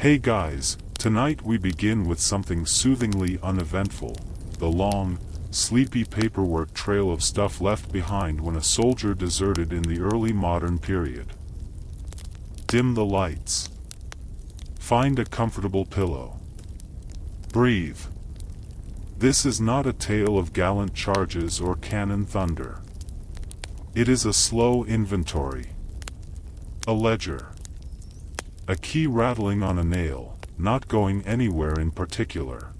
Hey guys, tonight we begin with something soothingly uneventful, the long, sleepy paperwork trail of stuff left behind when a soldier deserted in the early modern period. Dim the lights. Find a comfortable pillow. Breathe. This is not a tale of gallant charges or cannon thunder. It is a slow inventory. A ledger. A key rattling on a nail, not going anywhere in particular.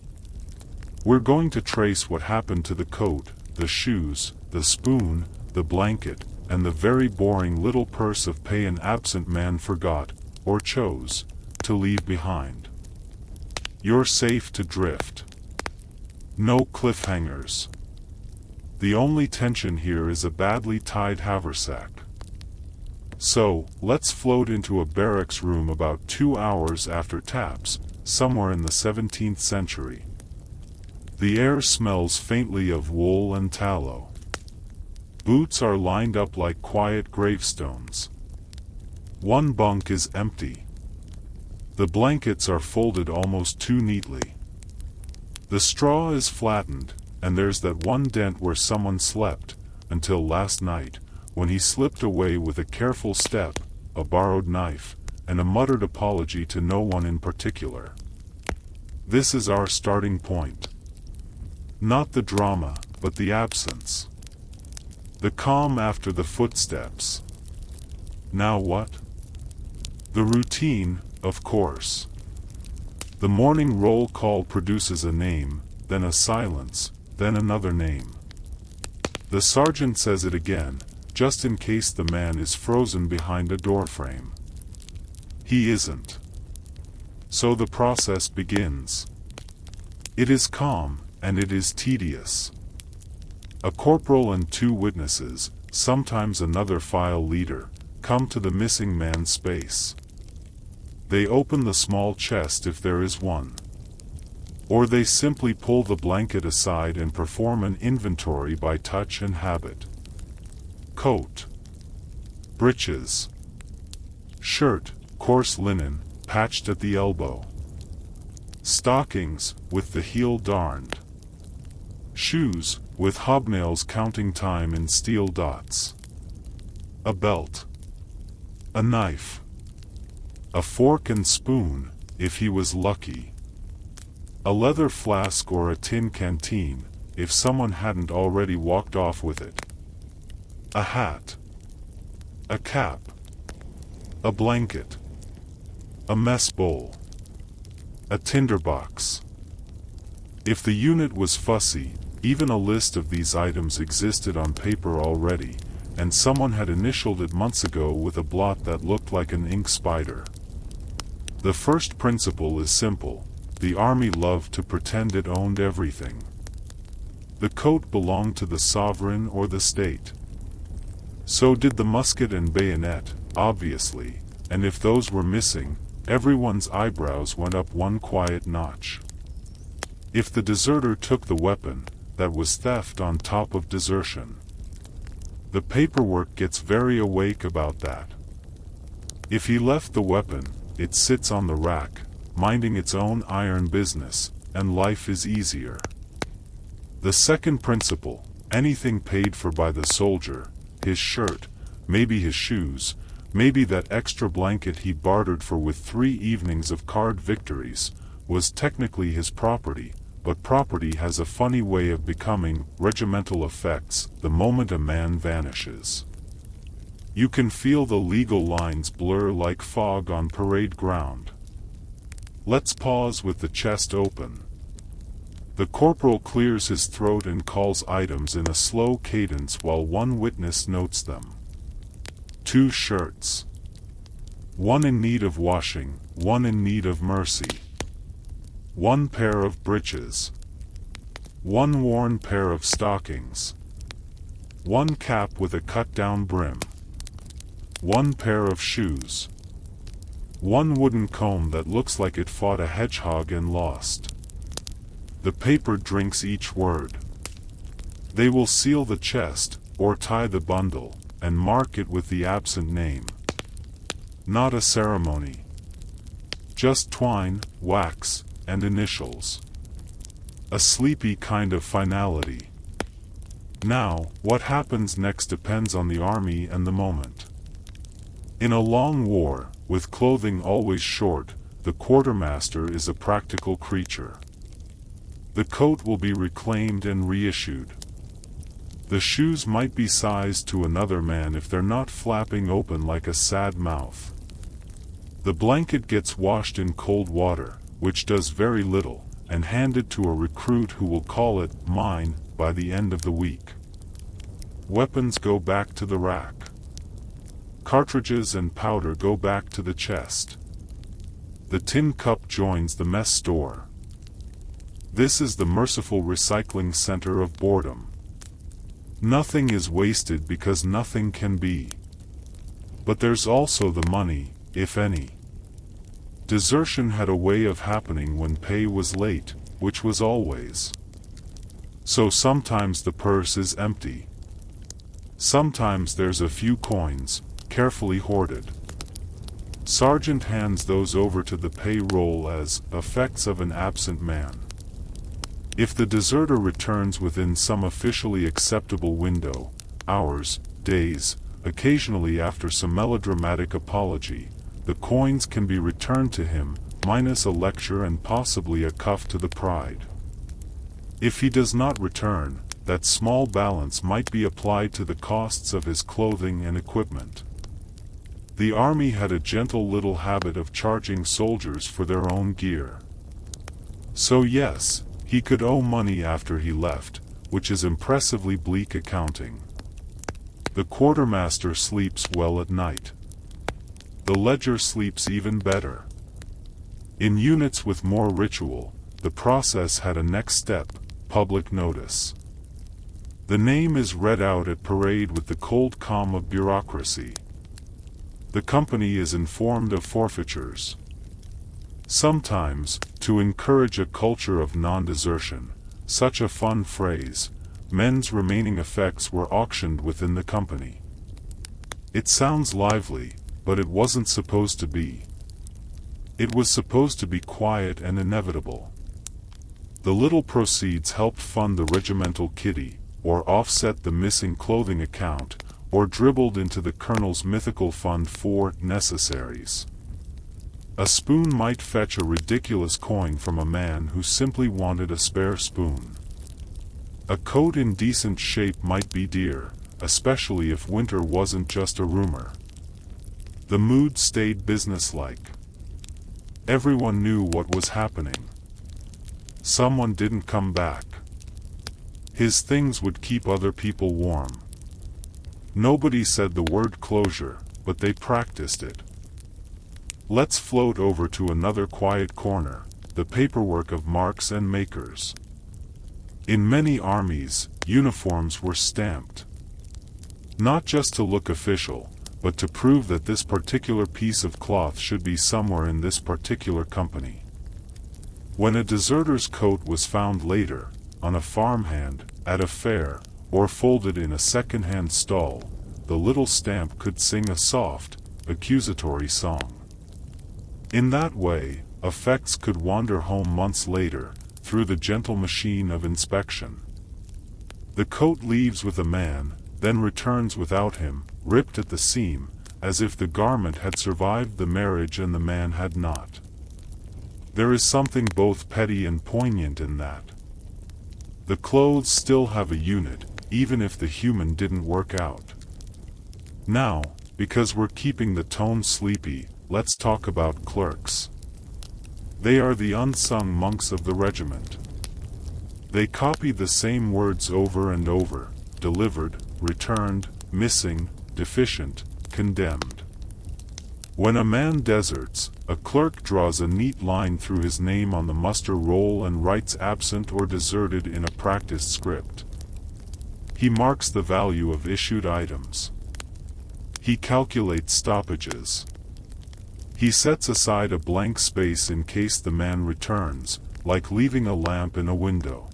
We're going to trace what happened to the coat, the shoes, the spoon, the blanket, and the very boring little purse of pay an absent man forgot, or chose, to leave behind. You're safe to drift. No cliffhangers. The only tension here is a badly tied haversack. So, let's float into a barracks room about 2 hours after taps, somewhere in the 17th century. The air smells faintly of wool and tallow. Boots are lined up like quiet gravestones. One bunk is empty. The blankets are folded almost too neatly. The straw is flattened, and there's that one dent where someone slept, until last night, when he slipped away with a careful step, a borrowed knife, and a muttered apology to no one in particular. This is our starting point. Not the drama, but the absence. The calm after the footsteps. Now what? The routine, of course. The morning roll call produces a name, then a silence, then another name. The sergeant says it again, just in case the man is frozen behind a doorframe. He isn't. So the process begins. It is calm, and it is tedious. A corporal and 2 witnesses, sometimes another file leader, come to the missing man's space. They open the small chest if there is one. Or they simply pull the blanket aside and perform an inventory by touch and habit. Coat. Breeches. Shirt, coarse linen, patched at the elbow. Stockings, with the heel darned. Shoes, with hobnails counting time in steel dots. A belt. A knife. A fork and spoon, if he was lucky. A leather flask or a tin canteen, if someone hadn't already walked off with it. A hat. A cap. A blanket. A mess bowl. A tinderbox. If the unit was fussy, even a list of these items existed on paper already, and someone had initialed it months ago with a blot that looked like an ink spider. The first principle is simple: the army loved to pretend it owned everything. The coat belonged to the sovereign or the state. So did the musket and bayonet, obviously, and if those were missing, everyone's eyebrows went up one quiet notch. If the deserter took the weapon, that was theft on top of desertion. The paperwork gets very awake about that. If he left the weapon, it sits on the rack, minding its own iron business, and life is easier. The second principle: anything paid for by the soldier, his shirt, maybe his shoes, maybe that extra blanket he bartered for with 3 evenings of card victories, was technically his property, but property has a funny way of becoming regimental effects the moment a man vanishes. You can feel the legal lines blur like fog on parade ground. Let's pause with the chest open. The corporal clears his throat and calls items in a slow cadence while one witness notes them. 2 shirts. One in need of washing, one in need of mercy. 1 pair of breeches. 1 worn pair of stockings. 1 cap with a cut-down brim. 1 pair of shoes. 1 wooden comb that looks like it fought a hedgehog and lost. The paper drinks each word. They will seal the chest, or tie the bundle, and mark it with the absent name. Not a ceremony. Just twine, wax, and initials. A sleepy kind of finality. Now, what happens next depends on the army and the moment. In a long war, with clothing always short, the quartermaster is a practical creature. The coat will be reclaimed and reissued. The shoes might be sized to another man if they're not flapping open like a sad mouth. The blanket gets washed in cold water, which does very little, and handed to a recruit who will call it mine by the end of the week. Weapons go back to the rack. Cartridges and powder go back to the chest. The tin cup joins the mess store. This is the merciful recycling center of boredom. Nothing is wasted because nothing can be. But there's also the money, if any. Desertion had a way of happening when pay was late, which was always. So sometimes the purse is empty. Sometimes there's a few coins, carefully hoarded. Sergeant hands those over to the payroll as effects of an absent man. If the deserter returns within some officially acceptable window, hours, days, occasionally after some melodramatic apology, the coins can be returned to him, minus a lecture and possibly a cuff to the pride. If he does not return, that small balance might be applied to the costs of his clothing and equipment. The army had a gentle little habit of charging soldiers for their own gear. So yes, he could owe money after he left, which is impressively bleak accounting. The quartermaster sleeps well at night. The ledger sleeps even better. In units with more ritual, the process had a next step, public notice. The name is read out at parade with the cold calm of bureaucracy. The company is informed of forfeitures. Sometimes, to encourage a culture of non-desertion, such a fun phrase, men's remaining effects were auctioned within the company. It sounds lively, but it wasn't supposed to be. It was supposed to be quiet and inevitable. The little proceeds helped fund the regimental kitty, or offset the missing clothing account, or dribbled into the colonel's mythical fund for necessaries. A spoon might fetch a ridiculous coin from a man who simply wanted a spare spoon. A coat in decent shape might be dear, especially if winter wasn't just a rumor. The mood stayed businesslike. Everyone knew what was happening. Someone didn't come back. His things would keep other people warm. Nobody said the word closure, but they practiced it. Let's float over to another quiet corner, the paperwork of marks and makers. In many armies, uniforms were stamped. Not just to look official, but to prove that this particular piece of cloth should be somewhere in this particular company. When a deserter's coat was found later, on a farmhand, at a fair, or folded in a second-hand stall, the little stamp could sing a soft, accusatory song. In that way, effects could wander home months later, through the gentle machine of inspection. The coat leaves with a man, then returns without him, ripped at the seam, as if the garment had survived the marriage and the man had not. There is something both petty and poignant in that. The clothes still have a unit, even if the human didn't work out. Now, because we're keeping the tone sleepy, let's talk about clerks. They are the unsung monks of the regiment. They copy the same words over and over: delivered, returned, missing, deficient, condemned. When a man deserts, a clerk draws a neat line through his name on the muster roll and writes absent or deserted in a practiced script. He marks the value of issued items. He calculates stoppages. He sets aside a blank space in case the man returns, like leaving a lamp in a window.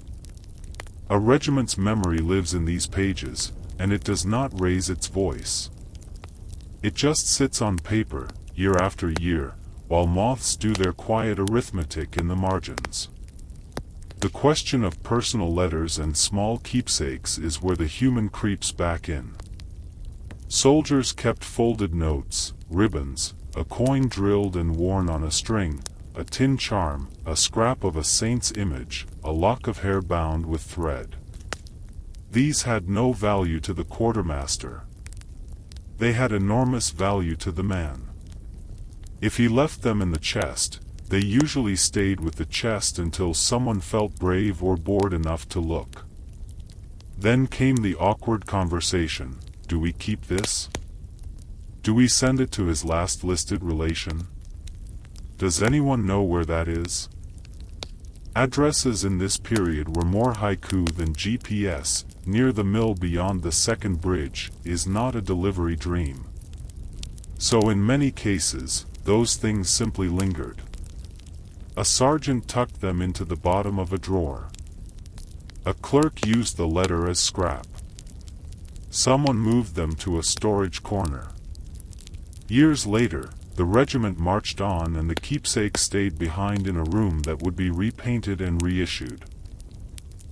A regiment's memory lives in these pages, and it does not raise its voice. It just sits on paper, year after year, while moths do their quiet arithmetic in the margins. The question of personal letters and small keepsakes is where the human creeps back in. Soldiers kept folded notes, ribbons, a coin drilled and worn on a string, a tin charm, a scrap of a saint's image, a lock of hair bound with thread. These had no value to the quartermaster. They had enormous value to the man. If he left them in the chest, they usually stayed with the chest until someone felt brave or bored enough to look. Then came the awkward conversation: do we keep this? Do we send it to his last listed relation? Does anyone know where that is? Addresses in this period were more haiku than GPS. Near the mill beyond the second bridge is not a delivery dream. So in many cases, those things simply lingered. A sergeant tucked them into the bottom of a drawer. A clerk used the letter as scrap. Someone moved them to a storage corner. Years later, the regiment marched on and the keepsake stayed behind in a room that would be repainted and reissued.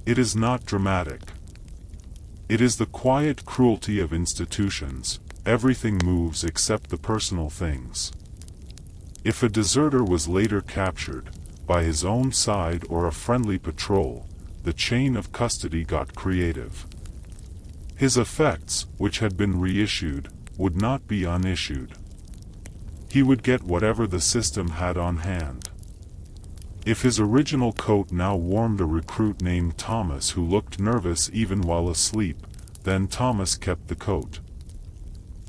It is not dramatic. It is the quiet cruelty of institutions. Everything moves except the personal things. If a deserter was later captured, by his own side or a friendly patrol, the chain of custody got creative. His effects, which had been reissued, would not be unissued. He would get whatever the system had on hand. If his original coat now warmed a recruit named Thomas who looked nervous even while asleep, then Thomas kept the coat.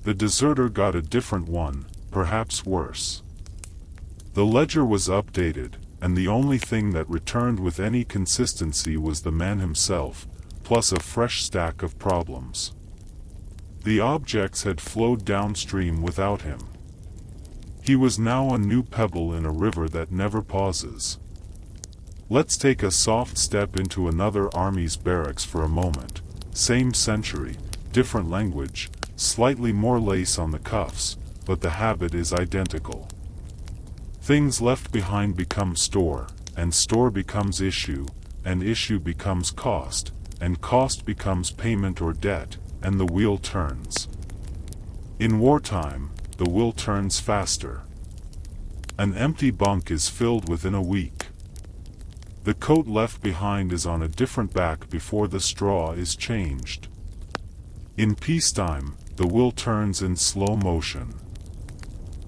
The deserter got a different one, perhaps worse. The ledger was updated, and the only thing that returned with any consistency was the man himself, plus a fresh stack of problems. The objects had flowed downstream without him. He was now a new pebble in a river that never pauses. Let's take a soft step into another army's barracks for a moment. Same century, different language, slightly more lace on the cuffs, but the habit is identical. Things left behind become store, and store becomes issue, and issue becomes cost, and cost becomes payment or debt, and the wheel turns. In wartime, the wheel turns faster. An empty bunk is filled within a week. The coat left behind is on a different back before the straw is changed. In peacetime, the wheel turns in slow motion.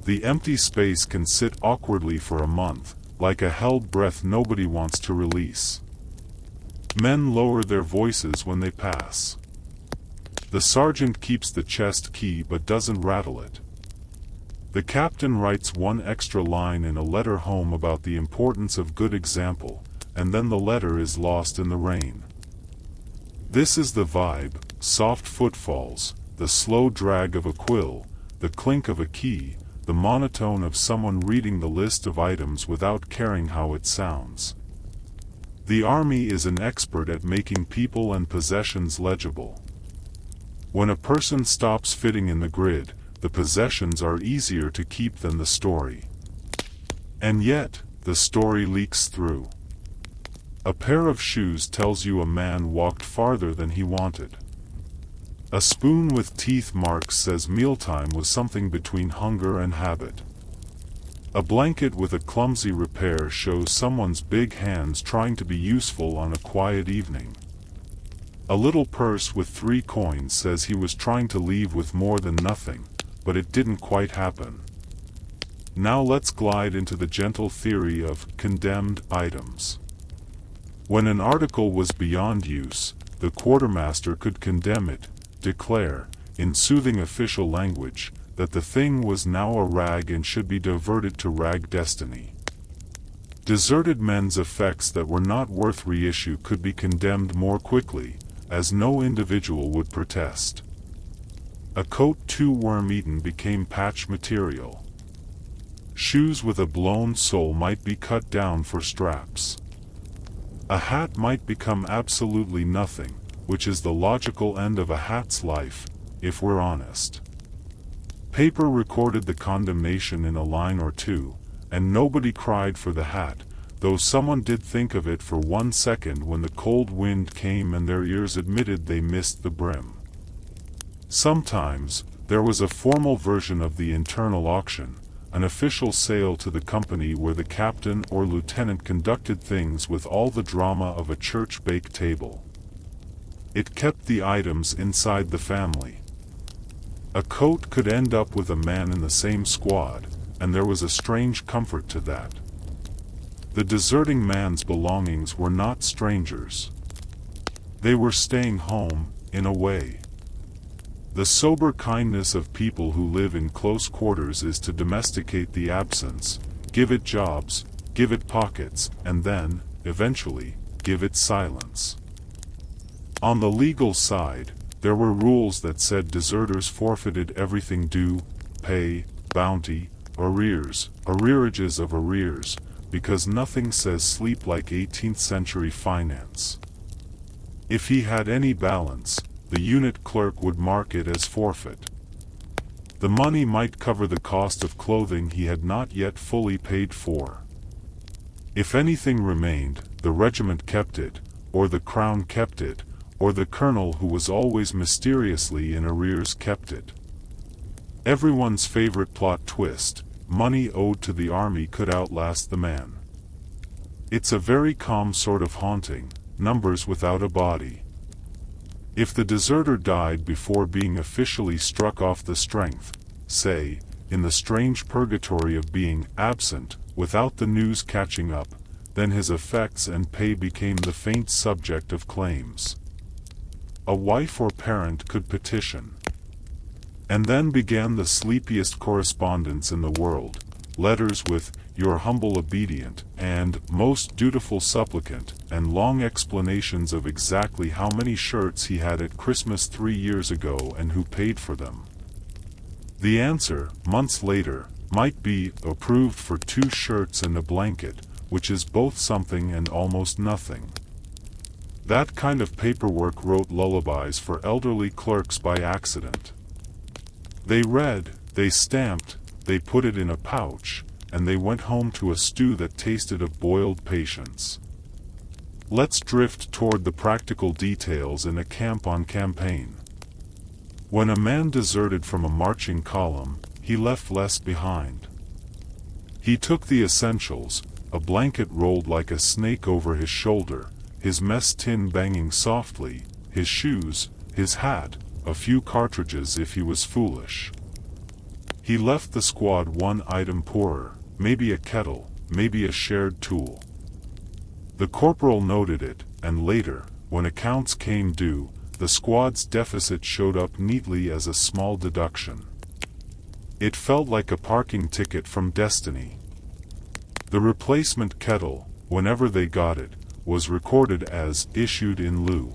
The empty space can sit awkwardly for a month, like a held breath nobody wants to release. Men lower their voices when they pass. The sergeant keeps the chest key but doesn't rattle it. The captain writes one extra line in a letter home about the importance of good example, and then the letter is lost in the rain. This is the vibe: soft footfalls, the slow drag of a quill, the clink of a key, the monotone of someone reading the list of items without caring how it sounds. The army is an expert at making people and possessions legible. When a person stops fitting in the grid, the possessions are easier to keep than the story. And yet, the story leaks through. A pair of shoes tells you a man walked farther than he wanted. A spoon with teeth marks says mealtime was something between hunger and habit. A blanket with a clumsy repair shows someone's big hands trying to be useful on a quiet evening. A little purse with 3 coins says he was trying to leave with more than nothing, but it didn't quite happen. Now let's glide into the gentle theory of condemned items. When an article was beyond use, the quartermaster could condemn it, declare, in soothing official language, that the thing was now a rag and should be diverted to rag destiny. Deserted men's effects that were not worth reissue could be condemned more quickly, as no individual would protest. A coat too worm-eaten became patch material. Shoes with a blown sole might be cut down for straps. A hat might become absolutely nothing, which is the logical end of a hat's life, if we're honest. Paper recorded the condemnation in a line or two, and nobody cried for the hat, though someone did think of it for 1 second when the cold wind came and their ears admitted they missed the brim. Sometimes, there was a formal version of the internal auction, an official sale to the company where the captain or lieutenant conducted things with all the drama of a church bake table. It kept the items inside the family. A coat could end up with a man in the same squad, and there was a strange comfort to that. The deserting man's belongings were not strangers. They were staying home, in a way. The sober kindness of people who live in close quarters is to domesticate the absence, give it jobs, give it pockets, and then, eventually, give it silence. On the legal side, there were rules that said deserters forfeited everything due, pay, bounty, arrearages of arrears, because nothing says sleep like 18th century finance. If he had any balance, the unit clerk would mark it as forfeit. The money might cover the cost of clothing he had not yet fully paid for. If anything remained, the regiment kept it, or the crown kept it, or the colonel who was always mysteriously in arrears kept it. Everyone's favorite plot twist, money owed to the army could outlast the man. It's a very calm sort of haunting, numbers without a body. If the deserter died before being officially struck off the strength, say, in the strange purgatory of being absent, without the news catching up, then his effects and pay became the faint subject of claims. A wife or parent could petition. And then began the sleepiest correspondence in the world, letters with, "Your humble obedient," and "Most dutiful supplicant," and long explanations of exactly how many shirts he had at Christmas 3 years ago and who paid for them. The answer, months later, might be, approved for 2 shirts and a blanket, which is both something and almost nothing. That kind of paperwork wrote lullabies for elderly clerks by accident. They read, they stamped, they put it in a pouch, and they went home to a stew that tasted of boiled patience. Let's drift toward the practical details in a camp on campaign. When a man deserted from a marching column, he left less behind. He took the essentials, a blanket rolled like a snake over his shoulder, his mess tin banging softly, his shoes, his hat, a few cartridges if he was foolish. He left the squad 1 item poorer, maybe a kettle, maybe a shared tool. The corporal noted it, and later, when accounts came due, the squad's deficit showed up neatly as a small deduction. It felt like a parking ticket from destiny. The replacement kettle, whenever they got it, was recorded as "issued in lieu."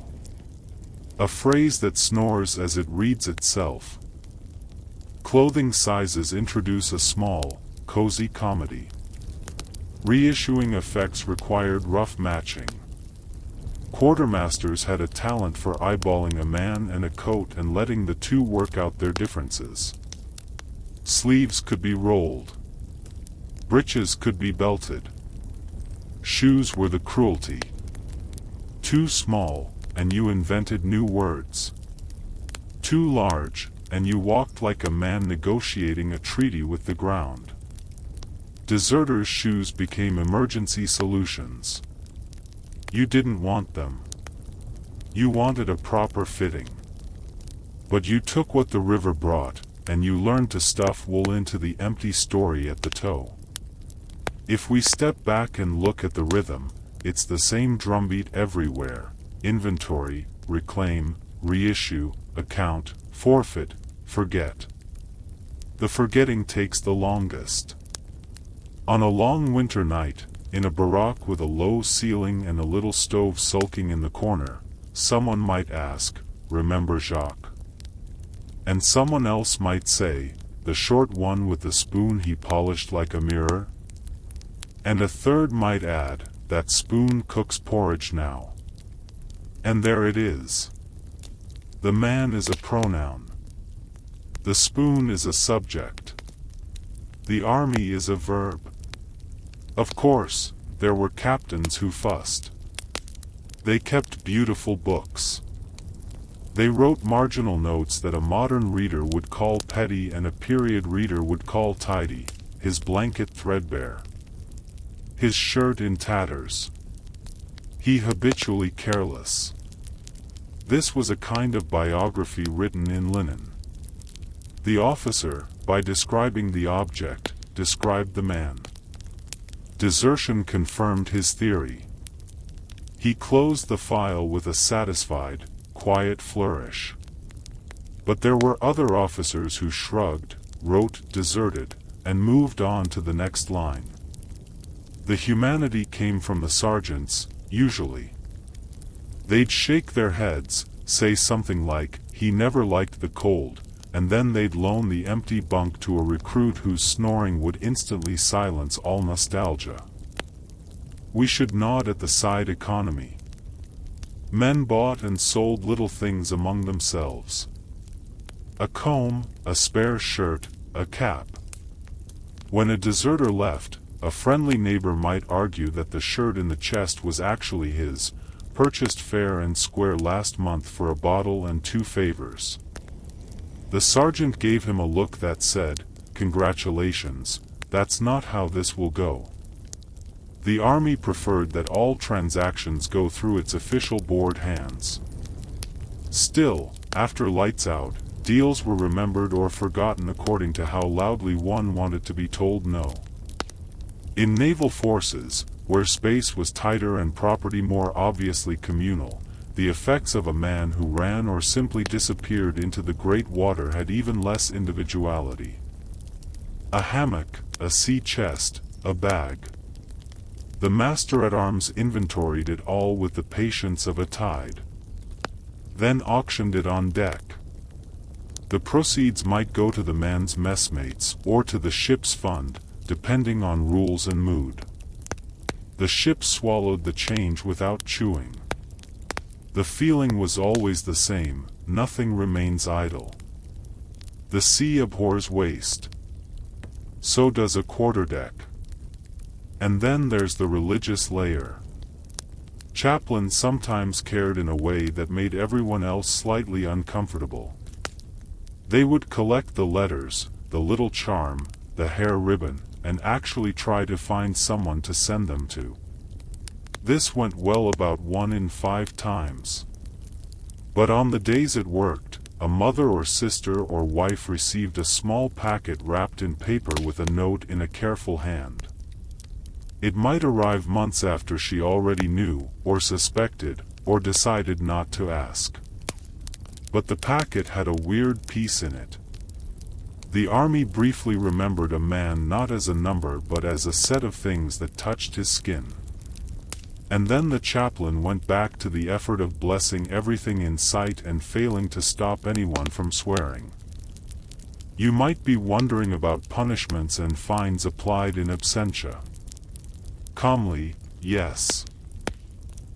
A phrase that snores as it reads itself. Clothing sizes introduce a small, cozy comedy. Reissuing effects required rough matching. Quartermasters had a talent for eyeballing a man and a coat and letting the two work out their differences. Sleeves could be rolled. Breeches could be belted. Shoes were the cruelty. Too small, and you invented new words. Too large, and you walked like a man negotiating a treaty with the ground. Deserters' shoes became emergency solutions. You didn't want them. You wanted a proper fitting. But you took what the river brought, and you learned to stuff wool into the empty story at the toe. If we step back and look at the rhythm, it's the same drumbeat everywhere: inventory, reclaim, reissue, account, forfeit, forget. The forgetting takes the longest. On a long winter night, in a barack with a low ceiling and a little stove sulking in the corner, someone might ask, "Remember Jacques?" And someone else might say, "The short one with the spoon he polished like a mirror?" And a third might add, "That spoon cooks porridge now." And there it is. The man is a pronoun. The spoon is a subject. The army is a verb. Of course, there were captains who fussed. They kept beautiful books. They wrote marginal notes that a modern reader would call petty and a period reader would call tidy, his blanket threadbare, his shirt in tatters. He habitually careless. This was a kind of biography written in linen. The officer, by describing the object, described the man. Desertion confirmed his theory. He closed the file with a satisfied, quiet flourish. But there were other officers who shrugged, wrote deserted, and moved on to the next line. The humanity came from the sergeants, usually. They'd shake their heads, say something like, "He never liked the cold," and then they'd loan the empty bunk to a recruit whose snoring would instantly silence all nostalgia. We should nod at the side economy. Men bought and sold little things among themselves. A comb, a spare shirt, a cap. When a deserter left, a friendly neighbor might argue that the shirt in the chest was actually his, purchased fair and square last month for a bottle and 2 favors. The sergeant gave him a look that said, "Congratulations, that's not how this will go." The army preferred that all transactions go through its official board hands. Still, after lights out, deals were remembered or forgotten according to how loudly one wanted to be told no. In naval forces, where space was tighter and property more obviously communal, the effects of a man who ran or simply disappeared into the great water had even less individuality. A hammock, a sea chest, a bag. The master-at-arms inventoried it all with the patience of a tide. Then auctioned it on deck. The proceeds might go to the man's messmates or to the ship's fund, depending on rules and mood. The ship swallowed the change without chewing. The feeling was always the same, nothing remains idle. The sea abhors waste. So does a quarterdeck. And then there's the religious layer. Chaplains sometimes cared in a way that made everyone else slightly uncomfortable. They would collect the letters, the little charm, the hair ribbon, and actually try to find someone to send them to. This went well about 1 in 5 times. But on the days it worked, a mother or sister or wife received a small packet wrapped in paper with a note in a careful hand. It might arrive months after she already knew, or suspected, or decided not to ask. But the packet had a weird piece in it. The army briefly remembered a man not as a number but as a set of things that touched his skin. And then the chaplain went back to the effort of blessing everything in sight and failing to stop anyone from swearing. You might be wondering about punishments and fines applied in absentia. Calmly, yes.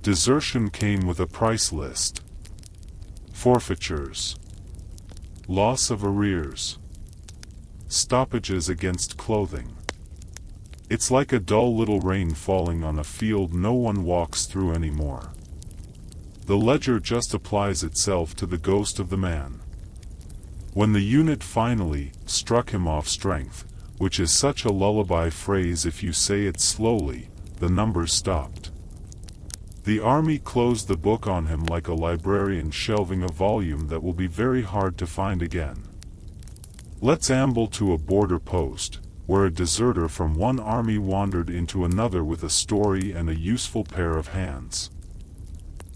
Desertion came with a price list. Forfeitures. Loss of arrears. Stoppages against clothing. It's like a dull little rain falling on a field no one walks through anymore. The ledger just applies itself to the ghost of the man. When the unit finally struck him off strength, which is such a lullaby phrase if you say it slowly, the numbers stopped. The army closed the book on him like a librarian shelving a volume that will be very hard to find again. Let's amble to a border post, where a deserter from one army wandered into another with a story and a useful pair of hands.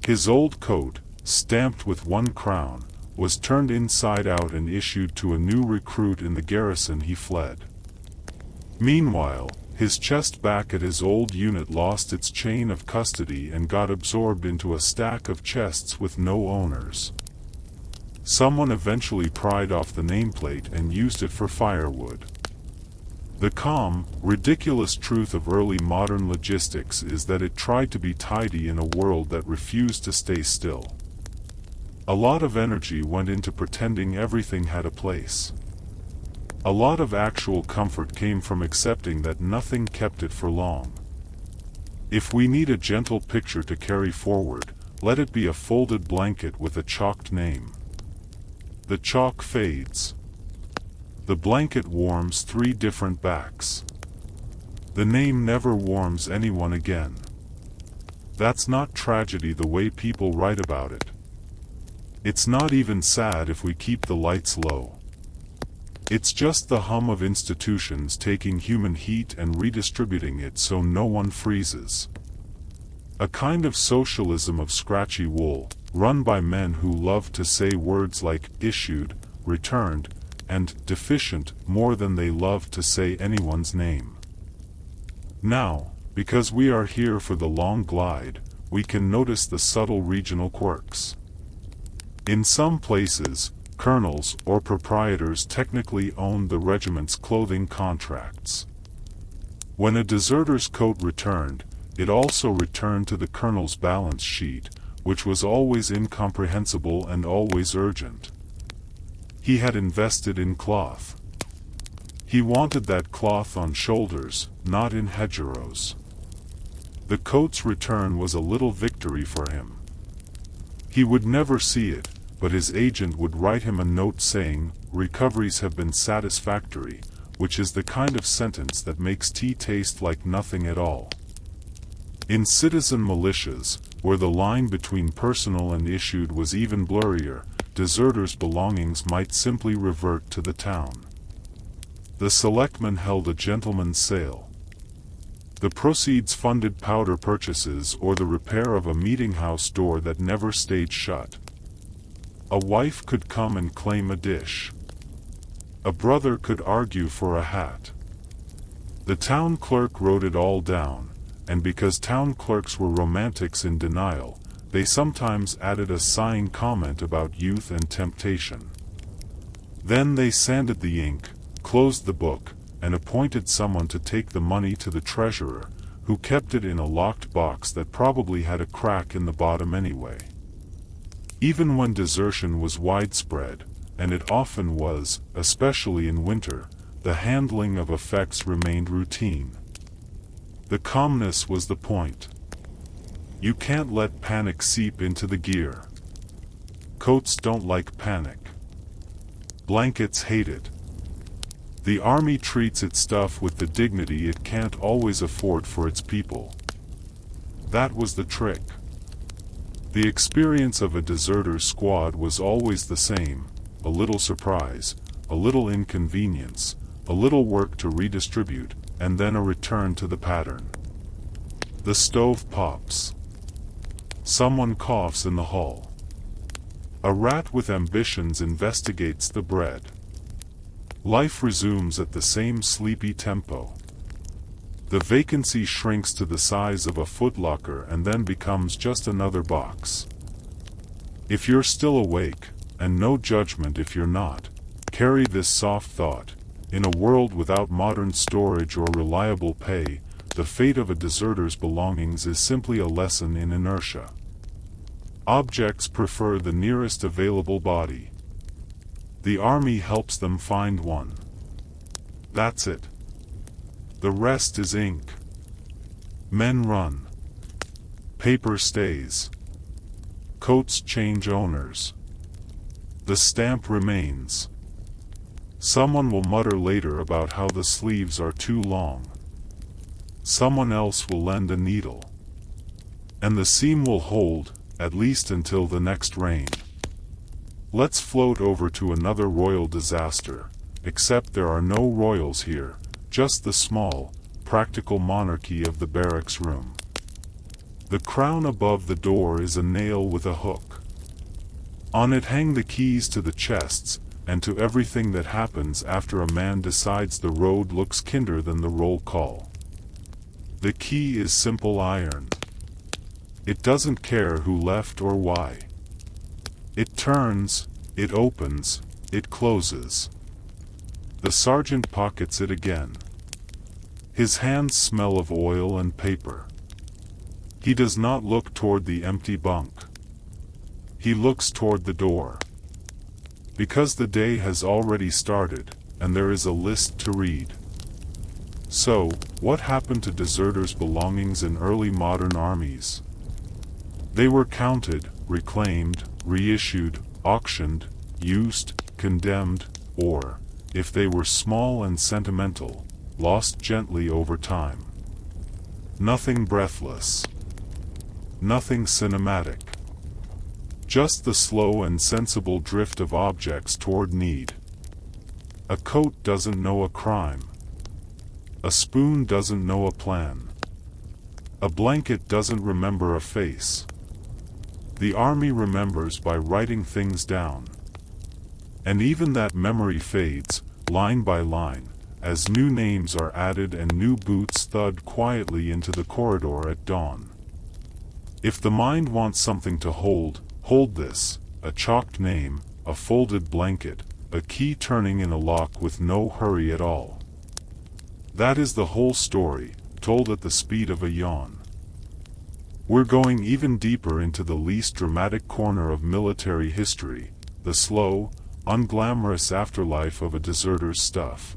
His old coat, stamped with 1 crown, was turned inside out and issued to a new recruit in the garrison he fled. Meanwhile, his chest back at his old unit lost its chain of custody and got absorbed into a stack of chests with no owners. Someone eventually pried off the nameplate and used it for firewood. The calm, ridiculous truth of early modern logistics is that it tried to be tidy in a world that refused to stay still. A lot of energy went into pretending everything had a place. A lot of actual comfort came from accepting that nothing kept it for long. If we need a gentle picture to carry forward, let it be a folded blanket with a chalked name. The chalk fades. The blanket warms 3 different backs. The name never warms anyone again. That's not tragedy the way people write about it. It's not even sad if we keep the lights low. It's just the hum of institutions taking human heat and redistributing it so no one freezes. A kind of socialism of scratchy wool, run by men who love to say words like issued, returned, and deficient more than they love to say anyone's name. Now, because we are here for the long glide, we can notice the subtle regional quirks. In some places, colonels or proprietors technically owned the regiment's clothing contracts. When a deserter's coat returned, it also returned to the colonel's balance sheet, which was always incomprehensible and always urgent. He had invested in cloth. He wanted that cloth on shoulders, not in hedgerows. The coat's return was a little victory for him. He would never see it, but his agent would write him a note saying, "Recoveries have been satisfactory," which is the kind of sentence that makes tea taste like nothing at all. In citizen militias, where the line between personal and issued was even blurrier, deserters' belongings might simply revert to the town. The selectmen held a gentleman's sale. The proceeds funded powder purchases or the repair of a meeting-house door that never stayed shut. A wife could come and claim a dish. A brother could argue for a hat. The town clerk wrote it all down, and because town clerks were romantics in denial, they sometimes added a sighing comment about youth and temptation. Then they sanded the ink, closed the book, and appointed someone to take the money to the treasurer, who kept it in a locked box that probably had a crack in the bottom anyway. Even when desertion was widespread, and it often was, especially in winter, the handling of effects remained routine. The calmness was the point. You can't let panic seep into the gear. Coats don't like panic. Blankets hate it. The army treats its stuff with the dignity it can't always afford for its people. That was the trick. The experience of a deserter squad was always the same: a little surprise, a little inconvenience, a little work to redistribute, and then a return to the pattern. The stove pops. Someone coughs in the hall. A rat with ambitions investigates the bread. Life resumes at the same sleepy tempo. The vacancy shrinks to the size of a footlocker and then becomes just another box. If you're still awake, and no judgment if you're not, carry this soft thought: in a world without modern storage or reliable pay, the fate of a deserter's belongings is simply a lesson in inertia. Objects prefer the nearest available body. The army helps them find one. That's it. The rest is ink. Men run. Paper stays. Coats change owners. The stamp remains. Someone will mutter later about how the sleeves are too long. Someone else will lend a needle. And the seam will hold, at least until the next rain. Let's float over to another royal disaster, except there are no royals here, just the small, practical monarchy of the barracks room. The crown above the door is a nail with a hook. On it hang the keys to the chests, and to everything that happens after a man decides the road looks kinder than the roll call. The key is simple iron. It doesn't care who left or why. It turns, it opens, it closes. The sergeant pockets it again. His hands smell of oil and paper. He does not look toward the empty bunk. He looks toward the door. Because the day has already started, and there is a list to read. So, what happened to deserters' belongings in early modern armies? They were counted, reclaimed, reissued, auctioned, used, condemned, or, if they were small and sentimental, lost gently over time. Nothing breathless. Nothing cinematic. Just the slow and sensible drift of objects toward need. A coat doesn't know a crime. A spoon doesn't know a plan. A blanket doesn't remember a face. The army remembers by writing things down. And even that memory fades, line by line, as new names are added and new boots thud quietly into the corridor at dawn. If the mind wants something to hold this, a chalked name, a folded blanket, a key turning in a lock with no hurry at all. That is the whole story, told at the speed of a yawn. We're going even deeper into the least dramatic corner of military history, the slow, unglamorous afterlife of a deserter's stuff.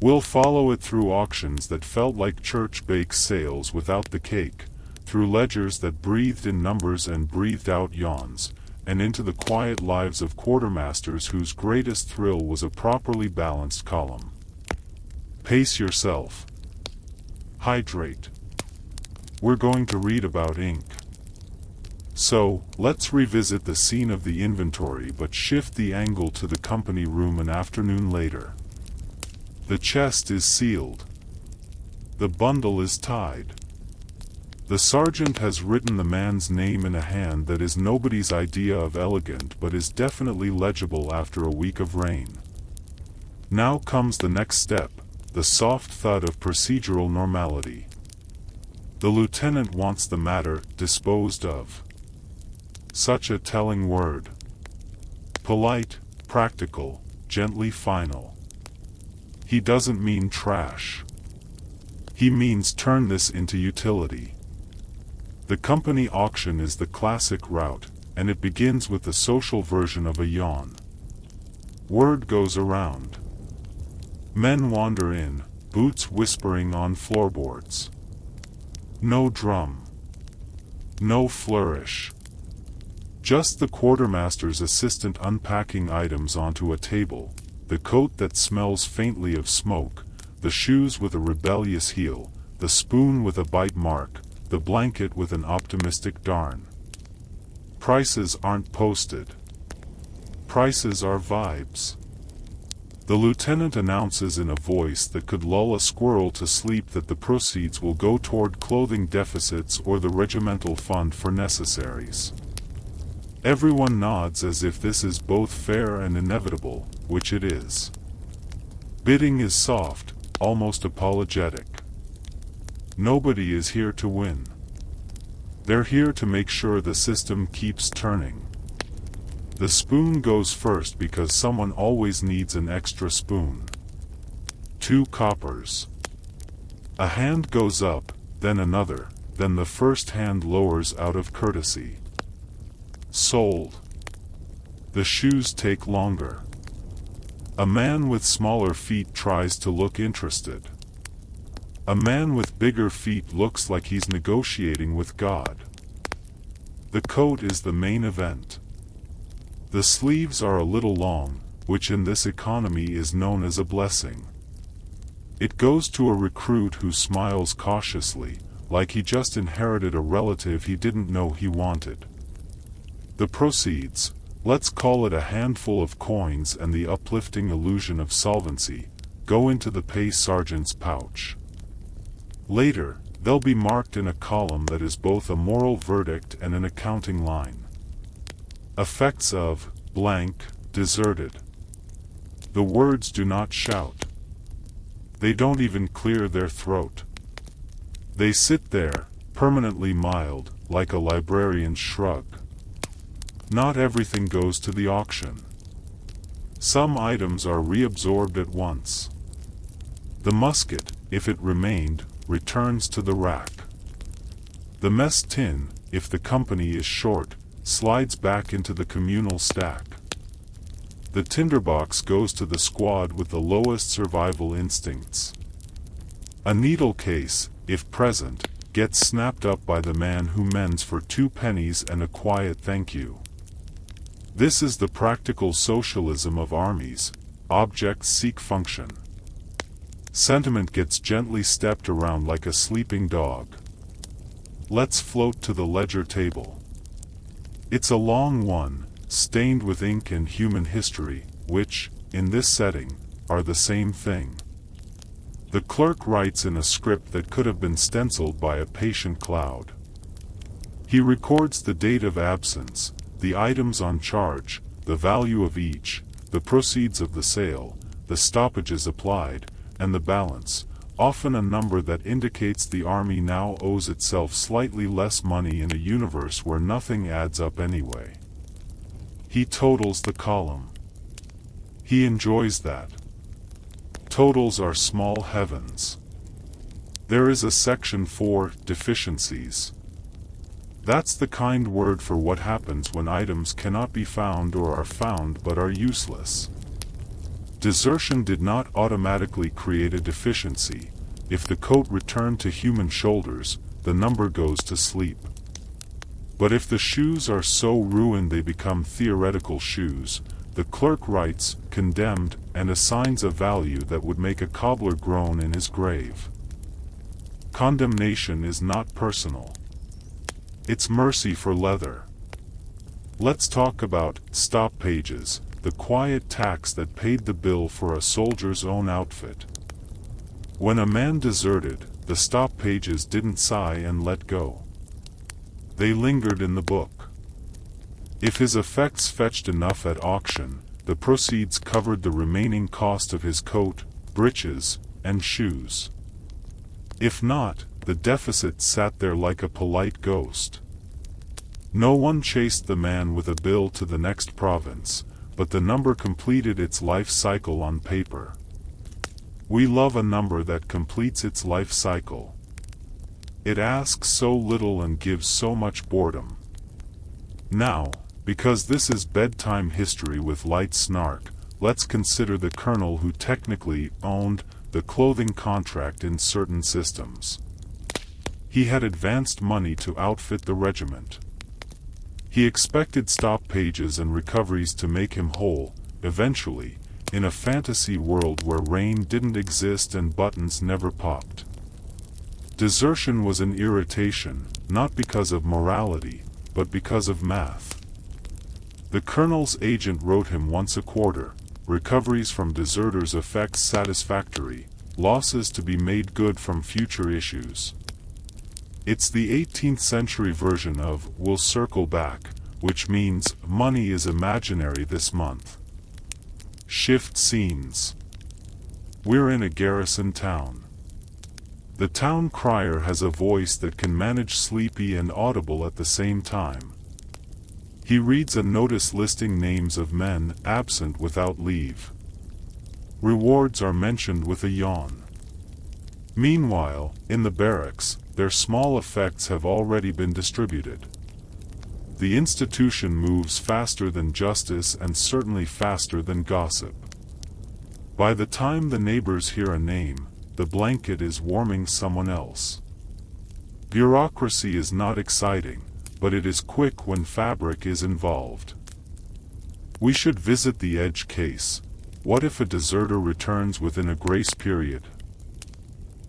We'll follow it through auctions that felt like church bake sales without the cake, through ledgers that breathed in numbers and breathed out yawns, and into the quiet lives of quartermasters whose greatest thrill was a properly balanced column. Pace yourself. Hydrate. We're going to read about ink. So, let's revisit the scene of the inventory but shift the angle to the company room an afternoon later. The chest is sealed. The bundle is tied. The sergeant has written the man's name in a hand that is nobody's idea of elegant but is definitely legible after a week of rain. Now comes the next step, the soft thud of procedural normality. The lieutenant wants the matter disposed of. Such a telling word. Polite, practical, gently final. He doesn't mean trash. He means turn this into utility. The company auction is the classic route, and it begins with the social version of a yawn. Word goes around. Men wander in, boots whispering on floorboards. No drum. No flourish. Just the quartermaster's assistant unpacking items onto a table, the coat that smells faintly of smoke, the shoes with a rebellious heel, the spoon with a bite mark, the blanket with an optimistic darn. Prices aren't posted. Prices are vibes. The lieutenant announces in a voice that could lull a squirrel to sleep that the proceeds will go toward clothing deficits or the regimental fund for necessaries. Everyone nods as if this is both fair and inevitable, which it is. Bidding is soft, almost apologetic. Nobody is here to win. They're here to make sure the system keeps turning. The spoon goes first because someone always needs an extra spoon. 2 coppers. A hand goes up, then another, then the first hand lowers out of courtesy. Sold. The shoes take longer. A man with smaller feet tries to look interested. A man with bigger feet looks like he's negotiating with God. The coat is the main event. The sleeves are a little long, which in this economy is known as a blessing. It goes to a recruit who smiles cautiously, like he just inherited a relative he didn't know he wanted. The proceeds, let's call it a handful of coins and the uplifting illusion of solvency, go into the pay sergeant's pouch. Later, they'll be marked in a column that is both a moral verdict and an accounting line. Effects of, blank, deserted. The words do not shout. They don't even clear their throat. They sit there, permanently mild, like a librarian's shrug. Not everything goes to the auction. Some items are reabsorbed at once. The musket, if it remained, returns to the rack. The mess tin, if the company is short, slides back into the communal stack. The tinderbox goes to the squad with the lowest survival instincts. A needle case, if present, gets snapped up by the man who mends for 2 pennies and a quiet thank you. This is the practical socialism of armies. Objects seek function. Sentiment gets gently stepped around like a sleeping dog. Let's float to the ledger table. It's a long one, stained with ink and human history, which, in this setting, are the same thing. The clerk writes in a script that could have been stenciled by a patient cloud. He records the date of absence, the items on charge, the value of each, the proceeds of the sale, the stoppages applied, and the balance, often a number that indicates the army now owes itself slightly less money in a universe where nothing adds up anyway. He totals the column. He enjoys that. Totals are small heavens. There is a section for deficiencies. That's the kind word for what happens when items cannot be found or are found but are useless. Desertion did not automatically create a deficiency. If the coat returned to human shoulders, the number goes to sleep. But if the shoes are so ruined they become theoretical shoes, the clerk writes, condemned, and assigns a value that would make a cobbler groan in his grave. Condemnation is not personal. It's mercy for leather. Let's talk about stop pages, the quiet tax that paid the bill for a soldier's own outfit. When a man deserted, the stop pages didn't sigh and let go. They lingered in the book. If his effects fetched enough at auction, the proceeds covered the remaining cost of his coat, breeches, and shoes. If not, the deficit sat there like a polite ghost. No one chased the man with a bill to the next province, but the number completed its life cycle on paper. We love a number that completes its life cycle. It asks so little and gives so much boredom. Now, because this is bedtime history with light snark, let's consider the colonel who technically owned the clothing contract in certain systems. He had advanced money to outfit the regiment. He expected stop pages and recoveries to make him whole, eventually, in a fantasy world where rain didn't exist and buttons never popped. Desertion was an irritation, not because of morality, but because of math. The colonel's agent wrote him once a quarter, recoveries from deserters' effects satisfactory, losses to be made good from future issues. It's the 18th century version of "we'll circle back," which means money is imaginary this month. Shift scenes. We're in a garrison town. The town crier has a voice that can manage sleepy and audible at the same time. He reads a notice listing names of men absent without leave. Rewards are mentioned with a yawn. Meanwhile, in the barracks, their small effects have already been distributed. The institution moves faster than justice and certainly faster than gossip. By the time the neighbors hear a name, the blanket is warming someone else. Bureaucracy is not exciting, but it is quick when fabric is involved. We should visit the edge case. What if a deserter returns within a grace period?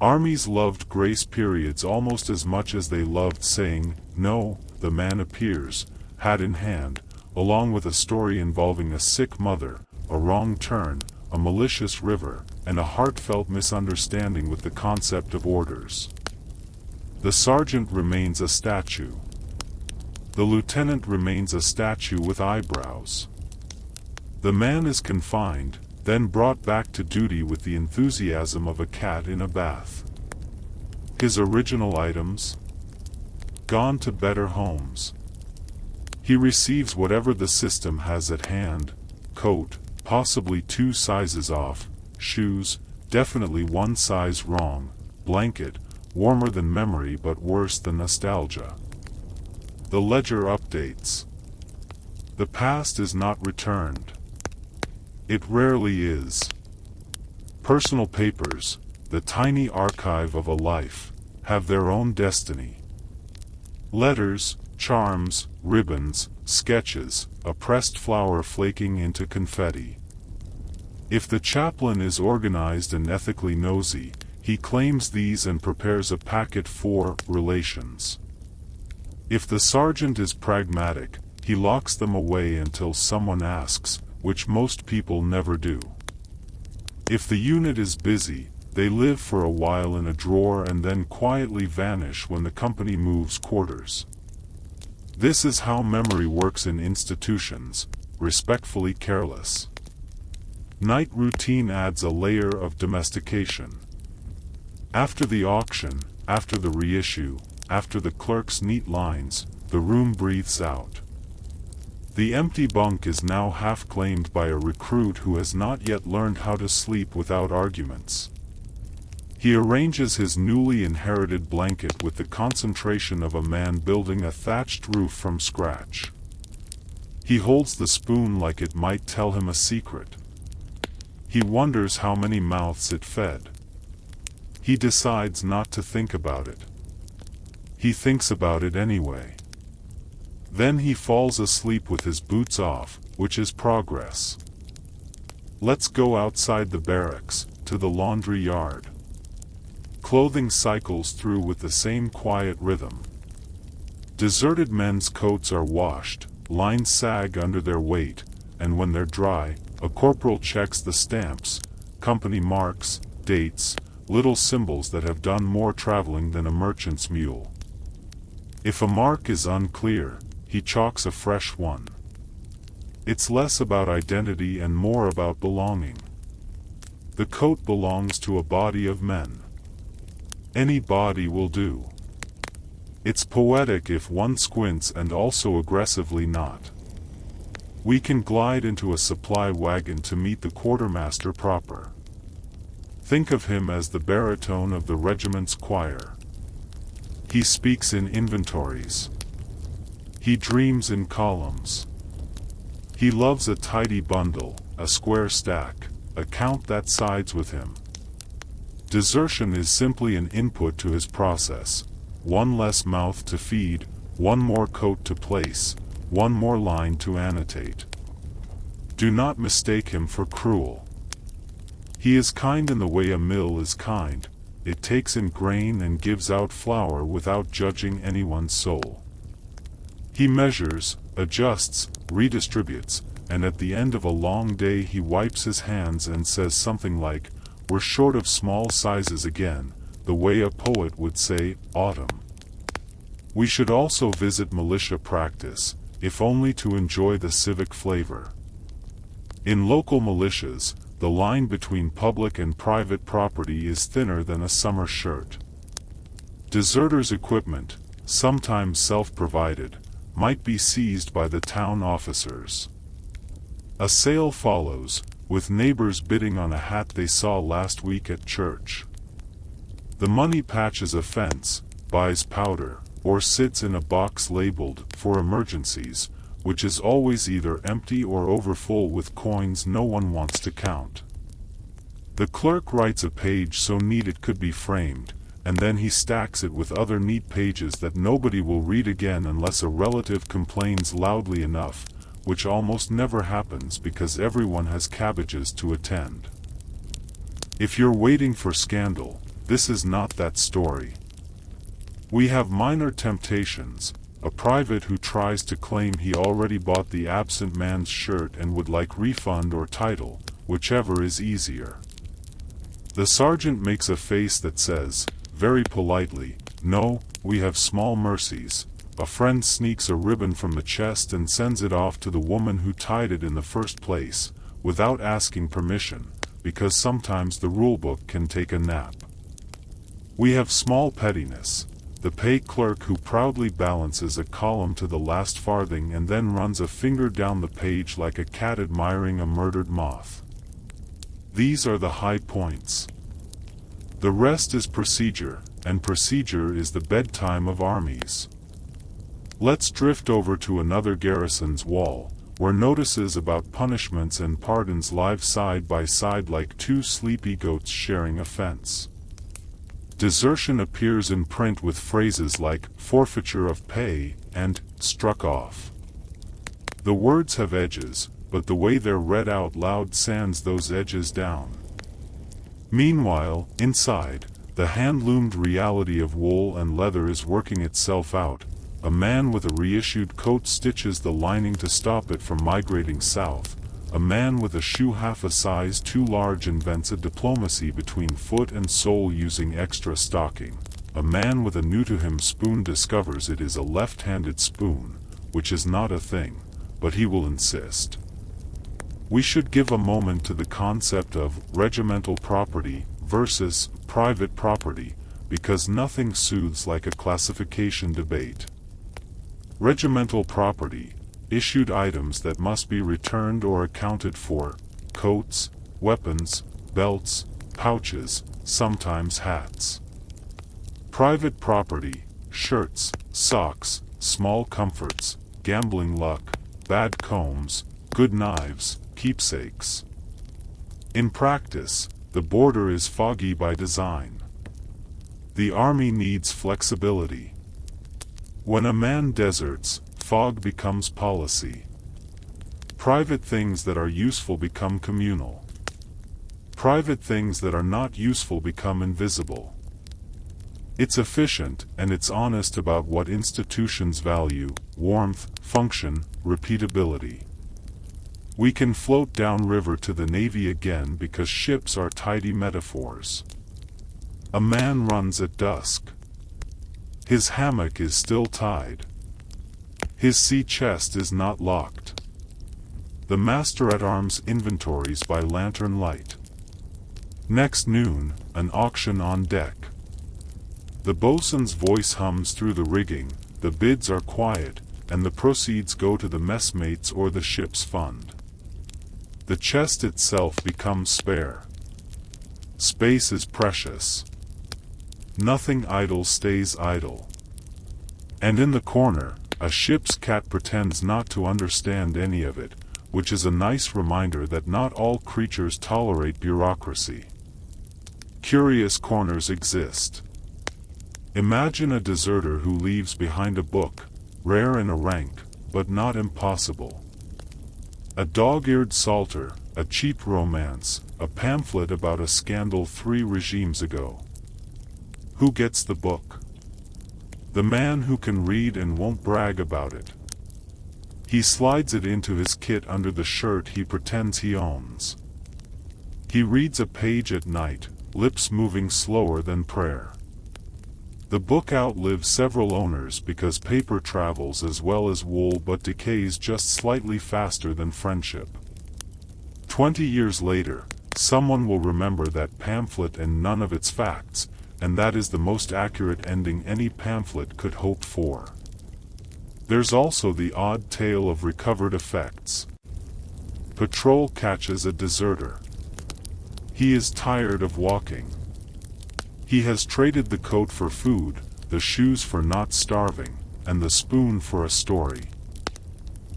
Armies loved grace periods almost as much as they loved saying, "No, the man appears," hat in hand, along with a story involving a sick mother, a wrong turn, a malicious river, and a heartfelt misunderstanding with the concept of orders. The sergeant remains a statue. The lieutenant remains a statue with eyebrows. The man is confined, then brought back to duty with the enthusiasm of a cat in a bath. His original items? Gone to better homes. He receives whatever the system has at hand: coat, possibly 2 sizes off, shoes, definitely 1 size wrong, blanket, warmer than memory but worse than nostalgia. The ledger updates. The past is not returned. It rarely is. Personal papers, the tiny archive of a life, have their own destiny. Letters, charms, ribbons, sketches, a pressed flower flaking into confetti. If the chaplain is organized and ethically nosy, he claims these and prepares a packet for relations. If the sergeant is pragmatic, he locks them away until someone asks, which most people never do. If the unit is busy, they live for a while in a drawer and then quietly vanish when the company moves quarters. This is how memory works in institutions, respectfully careless. Night routine adds a layer of domestication. After the auction, after the reissue, after the clerk's neat lines, the room breathes out. The empty bunk is now half claimed by a recruit who has not yet learned how to sleep without arguments. He arranges his newly inherited blanket with the concentration of a man building a thatched roof from scratch. He holds the spoon like it might tell him a secret. He wonders how many mouths it fed. He decides not to think about it. He thinks about it anyway. Then he falls asleep with his boots off, which is progress. Let's go outside the barracks, to the laundry yard. Clothing cycles through with the same quiet rhythm. Deserted men's coats are washed, lines sag under their weight, and when they're dry, a corporal checks the stamps, company marks, dates, little symbols that have done more traveling than a merchant's mule. If a mark is unclear, he chalks a fresh one. It's less about identity and more about belonging. The coat belongs to a body of men. Any body will do. It's poetic if one squints and also aggressively not. We can glide into a supply wagon to meet the quartermaster proper. Think of him as the baritone of the regiment's choir. He speaks in inventories. He dreams in columns. He loves a tidy bundle, a square stack, a count that sides with him. Desertion is simply an input to his process, one less mouth to feed, one more coat to place, one more line to annotate. Do not mistake him for cruel. He is kind in the way a mill is kind. It takes in grain and gives out flour without judging anyone's soul. He measures, adjusts, redistributes, and at the end of a long day he wipes his hands and says something like, "We're short of small sizes again," the way a poet would say, autumn. We should also visit militia practice, if only to enjoy the civic flavor. In local militias, the line between public and private property is thinner than a summer shirt. Deserters' equipment, sometimes self-provided, might be seized by the town officers. A sale follows, with neighbors bidding on a hat they saw last week at church. The money patches a fence, buys powder, or sits in a box labeled, "for emergencies," which is always either empty or overfull with coins no one wants to count. The clerk writes a page so neat it could be framed, and then he stacks it with other neat pages that nobody will read again unless a relative complains loudly enough, which almost never happens because everyone has cabbages to attend. If you're waiting for scandal, this is not that story. We have minor temptations, a private who tries to claim he already bought the absent man's shirt and would like refund or title, whichever is easier. The sergeant makes a face that says, very politely, "No, we have small mercies." A friend sneaks a ribbon from the chest and sends it off to the woman who tied it in the first place, without asking permission, because sometimes the rulebook can take a nap. We have small pettiness, the pay clerk who proudly balances a column to the last farthing and then runs a finger down the page like a cat admiring a murdered moth. These are the high points. The rest is procedure, and procedure is the bedtime of armies. Let's drift over to another garrison's wall, where notices about punishments and pardons live side by side like two sleepy goats sharing a fence. Desertion appears in print with phrases like forfeiture of pay and struck off. The words have edges, but the way they're read out loud sands those edges down. Meanwhile, inside, the hand-loomed reality of wool and leather is working itself out. A man with a reissued coat stitches the lining to stop it from migrating south. A man with a shoe half a size too large invents a diplomacy between foot and sole using extra stocking. A man with a new-to-him spoon discovers it is a left-handed spoon, which is not a thing, but he will insist. We should give a moment to the concept of regimental property versus private property, because nothing soothes like a classification debate. Regimental property, issued items that must be returned or accounted for, coats, weapons, belts, pouches, sometimes hats. Private property, shirts, socks, small comforts, gambling luck, bad combs, good knives, keepsakes. In practice, the border is foggy by design. The army needs flexibility. When a man deserts, fog becomes policy. Private things that are useful become communal. Private things that are not useful become invisible. It's efficient, and it's honest about what institutions value: warmth, function, repeatability. We can float downriver to the Navy again because ships are tidy metaphors. A man runs at dusk. His hammock is still tied. His sea chest is not locked. The master-at-arms inventories by lantern light. Next noon, an auction on deck. The boatswain's voice hums through the rigging, the bids are quiet, and the proceeds go to the messmates or the ship's fund. The chest itself becomes spare. Space is precious. Nothing idle stays idle. And in the corner, a ship's cat pretends not to understand any of it, which is a nice reminder that not all creatures tolerate bureaucracy. Curious corners exist. Imagine a deserter who leaves behind a book, rare in a rank, but not impossible. A dog-eared psalter, a cheap romance, a pamphlet about a scandal 3 regimes ago. Who gets the book? The man who can read and won't brag about it. He slides it into his kit under the shirt he pretends he owns. He reads a page at night, lips moving slower than prayer. The book outlives several owners because paper travels as well as wool but decays just slightly faster than friendship. 20 years later, someone will remember that pamphlet and none of its facts, and that is the most accurate ending any pamphlet could hope for. There's also the odd tale of recovered effects. Patrol catches a deserter. He is tired of walking. He has traded the coat for food, the shoes for not starving, and the spoon for a story.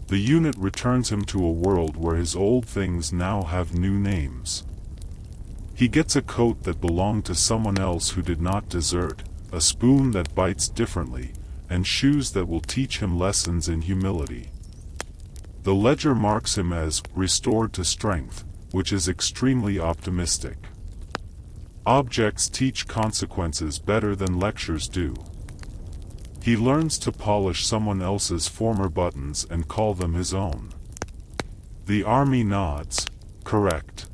The unit returns him to a world where his old things now have new names. He gets a coat that belonged to someone else who did not desert, a spoon that bites differently, and shoes that will teach him lessons in humility. The ledger marks him as restored to strength, which is extremely optimistic. Objects teach consequences better than lectures do. He learns to polish someone else's former buttons and call them his own. The army nods, correct.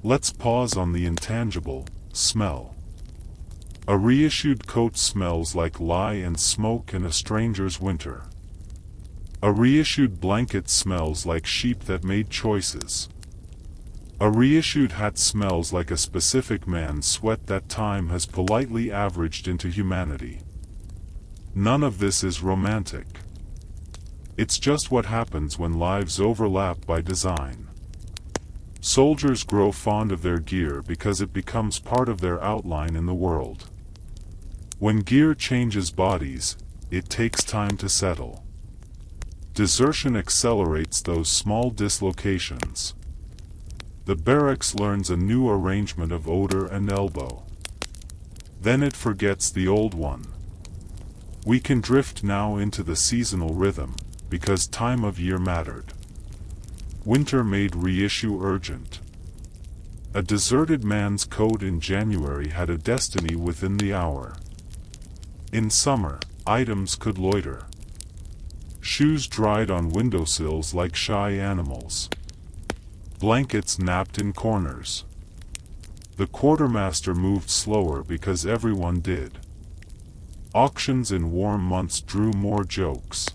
Let's pause on the intangible, smell. A reissued coat smells like lye and smoke and a stranger's winter. A reissued blanket smells like sheep that made choices. A reissued hat smells like a specific man's sweat that time has politely averaged into humanity. None of this is romantic. It's just what happens when lives overlap by design. Soldiers grow fond of their gear because it becomes part of their outline in the world. When gear changes bodies, it takes time to settle. Desertion accelerates those small dislocations. The barracks learns a new arrangement of odor and elbow. Then it forgets the old one. We can drift now into the seasonal rhythm, because time of year mattered. Winter made reissue urgent. A deserted man's coat in January had a destiny within the hour. In summer, items could loiter. Shoes dried on windowsills like shy animals. Blankets napped in corners. The quartermaster moved slower because everyone did. Auctions in warm months drew more jokes.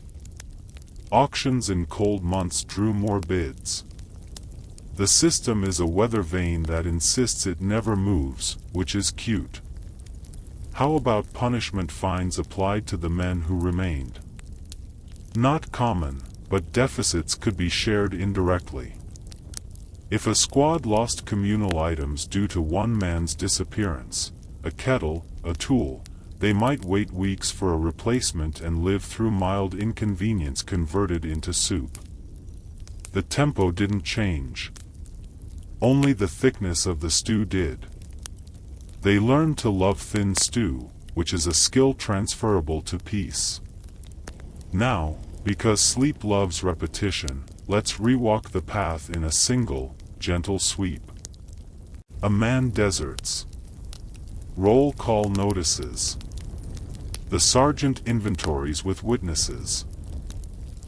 Auctions in cold months drew more bids. The system is a weather vane that insists it never moves, which is cute. How about punishment fines applied to the men who remained? Not common, but deficits could be shared indirectly. If a squad lost communal items due to one man's disappearance, a kettle, a tool, they might wait weeks for a replacement and live through mild inconvenience converted into soup. The tempo didn't change. Only the thickness of the stew did. They learned to love thin stew, which is a skill transferable to peace. Now, because sleep loves repetition, let's rewalk the path in a single, gentle sweep. A man deserts. Roll call notices. The sergeant inventories with witnesses.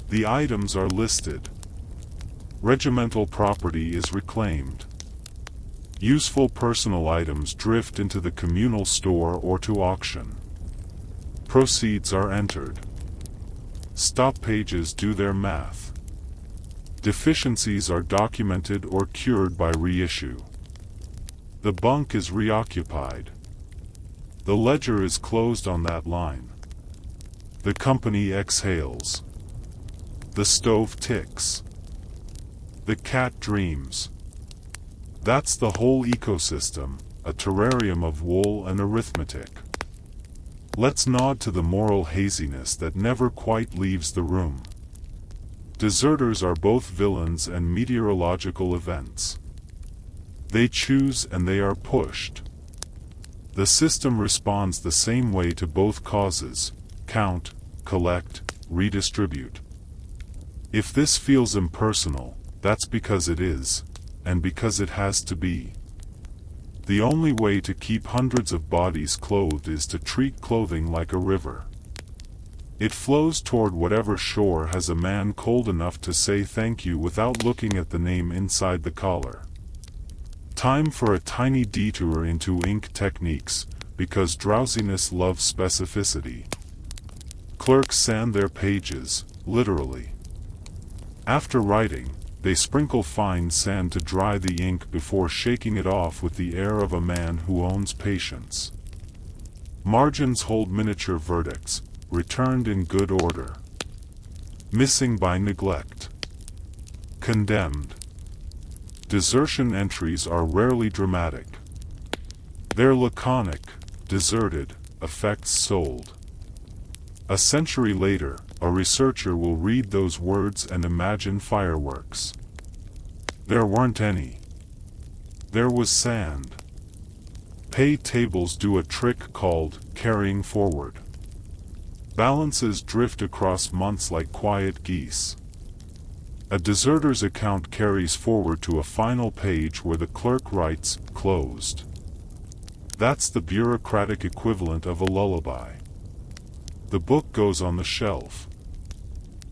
The items are listed. Regimental property is reclaimed. Useful personal items drift into the communal store or to auction. Proceeds are entered. Stop pages do their math. Deficiencies are documented or cured by reissue. The bunk is reoccupied. The ledger is closed on that line. The company exhales. The stove ticks. The cat dreams. That's the whole ecosystem, a terrarium of wool and arithmetic. Let's nod to the moral haziness that never quite leaves the room. Deserters are both villains and meteorological events. They choose and they are pushed. The system responds the same way to both causes: count, collect, redistribute. If this feels impersonal, that's because it is, and because it has to be. The only way to keep hundreds of bodies clothed is to treat clothing like a river. It flows toward whatever shore has a man cold enough to say thank you without looking at the name inside the collar. Time for a tiny detour into ink techniques, because drowsiness loves specificity. Clerks sand their pages, literally. After writing, they sprinkle fine sand to dry the ink before shaking it off with the air of a man who owns patience. Margins hold miniature verdicts, returned in good order. Missing by neglect. Condemned. Desertion entries are rarely dramatic. They're laconic, deserted, effects sold. A century later, a researcher will read those words and imagine fireworks. There weren't any. There was sand. Pay tables do a trick called carrying forward. Balances drift across months like quiet geese. A deserter's account carries forward to a final page where the clerk writes, closed. That's the bureaucratic equivalent of a lullaby. The book goes on the shelf.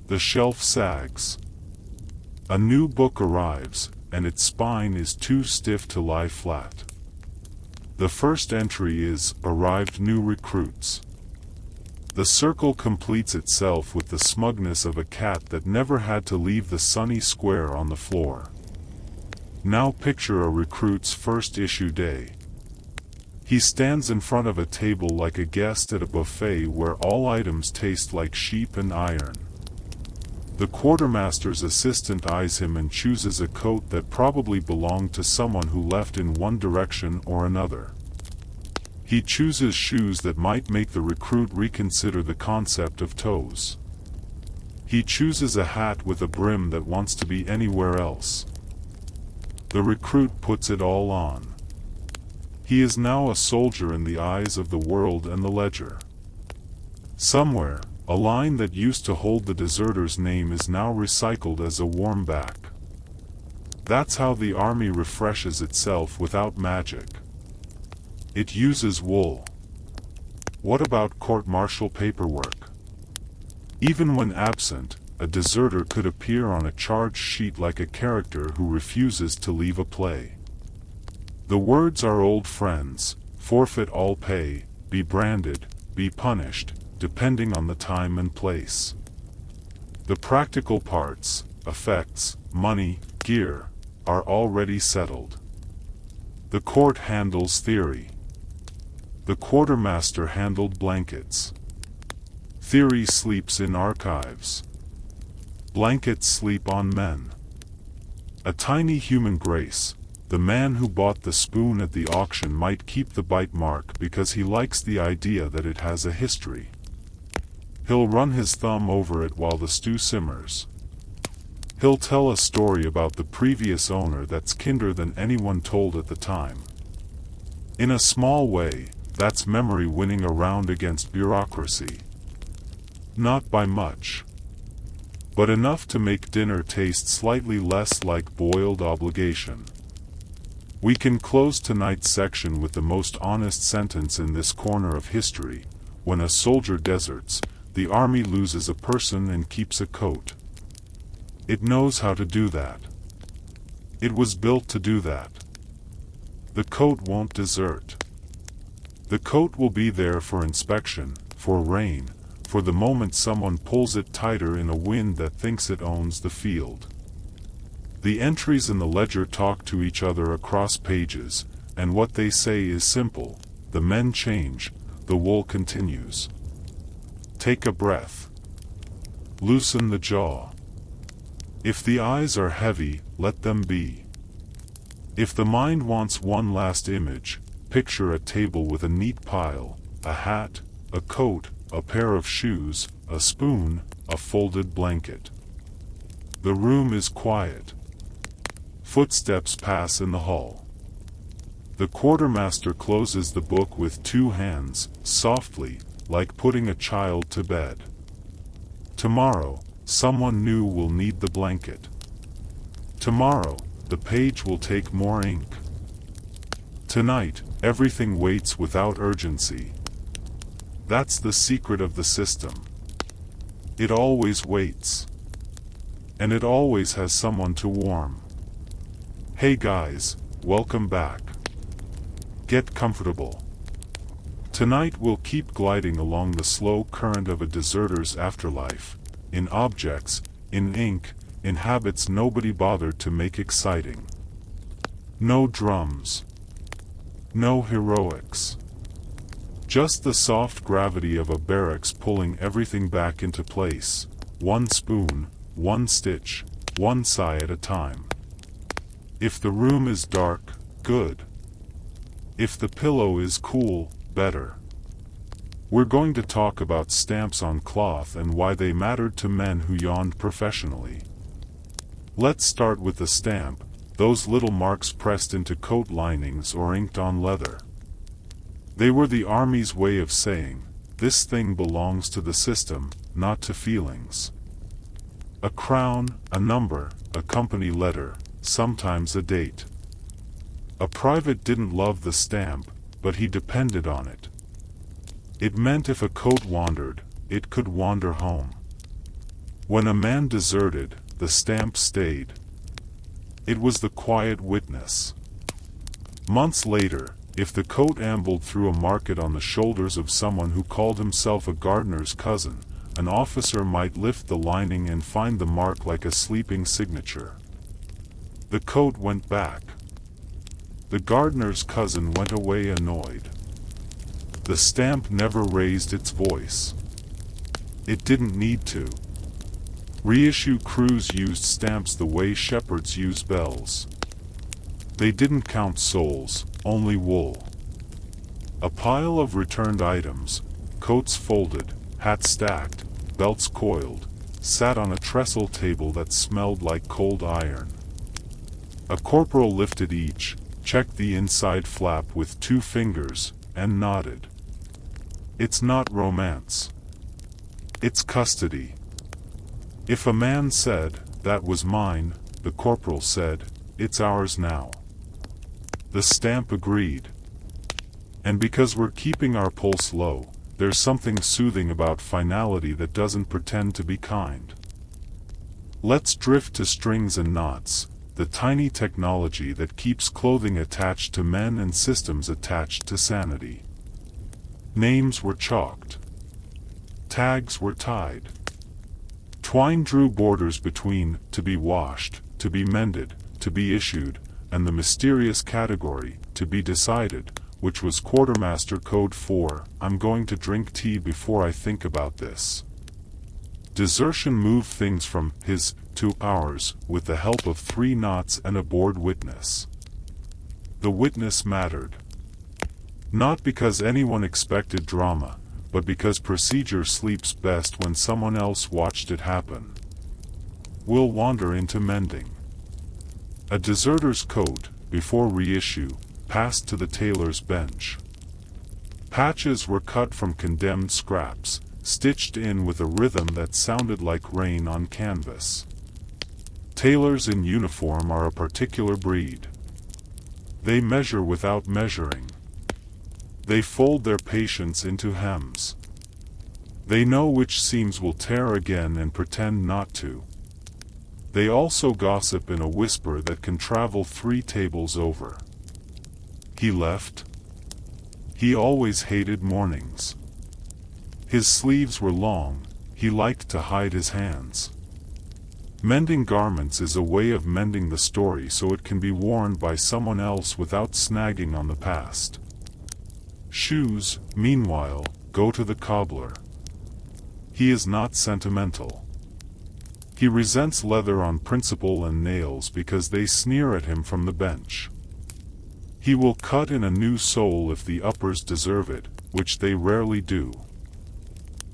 The shelf sags. A new book arrives, and its spine is too stiff to lie flat. The first entry is, arrived new recruits. The circle completes itself with the smugness of a cat that never had to leave the sunny square on the floor. Now picture a recruit's first issue day. He stands in front of a table like a guest at a buffet where all items taste like sheep and iron. The quartermaster's assistant eyes him and chooses a coat that probably belonged to someone who left in one direction or another. He chooses shoes that might make the recruit reconsider the concept of toes. He chooses a hat with a brim that wants to be anywhere else. The recruit puts it all on. He is now a soldier in the eyes of the world and the ledger. Somewhere, a line that used to hold the deserter's name is now recycled as a warm back. That's how the army refreshes itself without magic. It uses wool. What about court-martial paperwork? Even when absent, a deserter could appear on a charge sheet like a character who refuses to leave a play. The words are old friends: forfeit all pay, be branded, be punished, depending on the time and place. The practical parts, effects, money, gear, are already settled. The court handles theory. The quartermaster handled blankets. Theory sleeps in archives. Blankets sleep on men. A tiny human grace, the man who bought the spoon at the auction might keep the bite mark because he likes the idea that it has a history. He'll run his thumb over it while the stew simmers. He'll tell a story about the previous owner that's kinder than anyone told at the time. In a small way, that's memory winning around against bureaucracy. Not by much, but enough to make dinner taste slightly less like boiled obligation. We can close tonight's section with the most honest sentence in this corner of history: when a soldier deserts, the army loses a person and keeps a coat. It knows how to do that. It was built to do that. The coat won't desert. The coat will be there for inspection, for rain, for the moment someone pulls it tighter in a wind that thinks it owns the field. The entries in the ledger talk to each other across pages, and what they say is simple: the men change, the wool continues. Take a breath. Loosen the jaw. If the eyes are heavy, let them be. If the mind wants one last image, picture a table with a neat pile: a hat, a coat, a pair of shoes, a spoon, a folded blanket. The room is quiet. Footsteps pass in the hall. The quartermaster closes the book with two hands, softly, like putting a child to bed. Tomorrow, someone new will need the blanket. Tomorrow, the page will take more ink. Tonight, everything waits without urgency. That's the secret of the system. It always waits. And it always has someone to warm. Hey guys, welcome back. Get comfortable. Tonight we'll keep gliding along the slow current of a deserter's afterlife, in objects, in ink, in habits nobody bothered to make exciting. No drums. No heroics. Just the soft gravity of a barracks pulling everything back into place, one spoon, one stitch, one sigh at a time. If the room is dark, good. If the pillow is cool, better. We're going to talk about stamps on cloth and why they mattered to men who yawned professionally. Let's start with the stamp, those little marks pressed into coat linings or inked on leather. They were the army's way of saying, this thing belongs to the system, not to feelings. A crown, a number, a company letter, sometimes a date. A private didn't love the stamp, but he depended on it. It meant if a coat wandered, it could wander home. When a man deserted, the stamp stayed. It was the quiet witness. Months later, if the coat ambled through a market on the shoulders of someone who called himself a gardener's cousin, an officer might lift the lining and find the mark like a sleeping signature. The coat went back. The gardener's cousin went away annoyed. The stamp never raised its voice. It didn't need to. Reissue crews used stamps the way shepherds use bells. They didn't count souls, only wool. A pile of returned items, coats folded, hats stacked, belts coiled, sat on a trestle table that smelled like cold iron. A corporal lifted each, checked the inside flap with 2 fingers, and nodded. It's not romance. It's custody. If a man said, "That was mine," the corporal said, "It's ours now." The stamp agreed. And because we're keeping our pulse low, there's something soothing about finality that doesn't pretend to be kind. Let's drift to strings and knots, the tiny technology that keeps clothing attached to men and systems attached to sanity. Names were chalked. Tags were tied. Twine drew borders between "to be washed," "to be mended," "to be issued," and the mysterious category, "to be decided," which was quartermaster code for, "I'm going to drink tea before I think about this." Desertion moved things from his to ours with the help of 3 knots and a board witness. The witness mattered. Not because anyone expected drama, but because procedure sleeps best when someone else watched it happen. We'll wander into mending. A deserter's coat, before reissue, passed to the tailor's bench. Patches were cut from condemned scraps, stitched in with a rhythm that sounded like rain on canvas. Tailors in uniform are a particular breed. They measure without measuring. They fold their patience into hems. They know which seams will tear again and pretend not to. They also gossip in a whisper that can travel 3 tables over. He left. He always hated mornings. His sleeves were long, he liked to hide his hands. Mending garments is a way of mending the story so it can be worn by someone else without snagging on the past. Shoes, meanwhile, go to the cobbler. He is not sentimental. He resents leather on principle and nails because they sneer at him from the bench. He will cut in a new sole if the uppers deserve it, which they rarely do.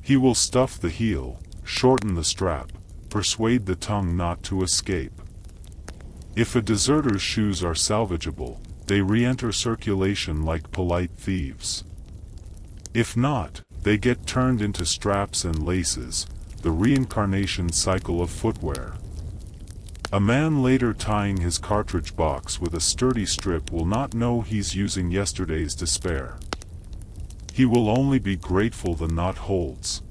He will stuff the heel, shorten the strap, persuade the tongue not to escape. If a deserter's shoes are salvageable, they re-enter circulation like polite thieves. If not, they get turned into straps and laces, the reincarnation cycle of footwear. A man later tying his cartridge box with a sturdy strip will not know he's using yesterday's despair. He will only be grateful the knot holds.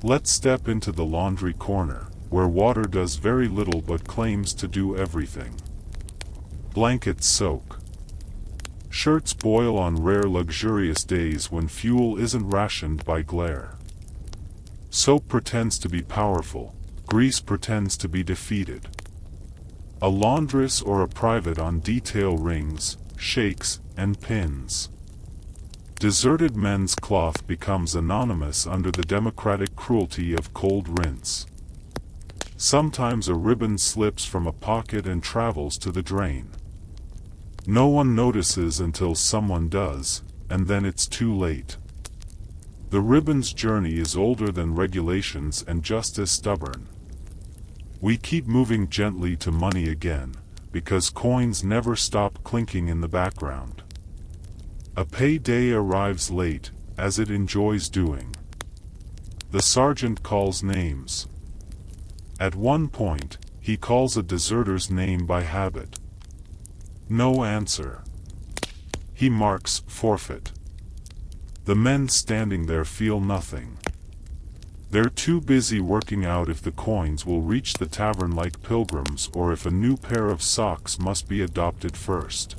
Let's step into the laundry corner, where water does very little but claims to do everything. Blankets soak. Shirts boil on rare luxurious days when fuel isn't rationed by glare. Soap pretends to be powerful, grease pretends to be defeated. A laundress or a private on detail rings, shakes, and pins. Deserted men's cloth becomes anonymous under the democratic cruelty of cold rinse. Sometimes a ribbon slips from a pocket and travels to the drain. No one notices until someone does, and then it's too late. The ribbon's journey is older than regulations and just as stubborn. We keep moving gently to money again, because coins never stop clinking in the background. A payday arrives late, as it enjoys doing. The sergeant calls names. At one point, he calls a deserter's name by habit. No answer. He marks forfeit. The men standing there feel nothing. They're too busy working out if the coins will reach the tavern like pilgrims or if a new pair of socks must be adopted first.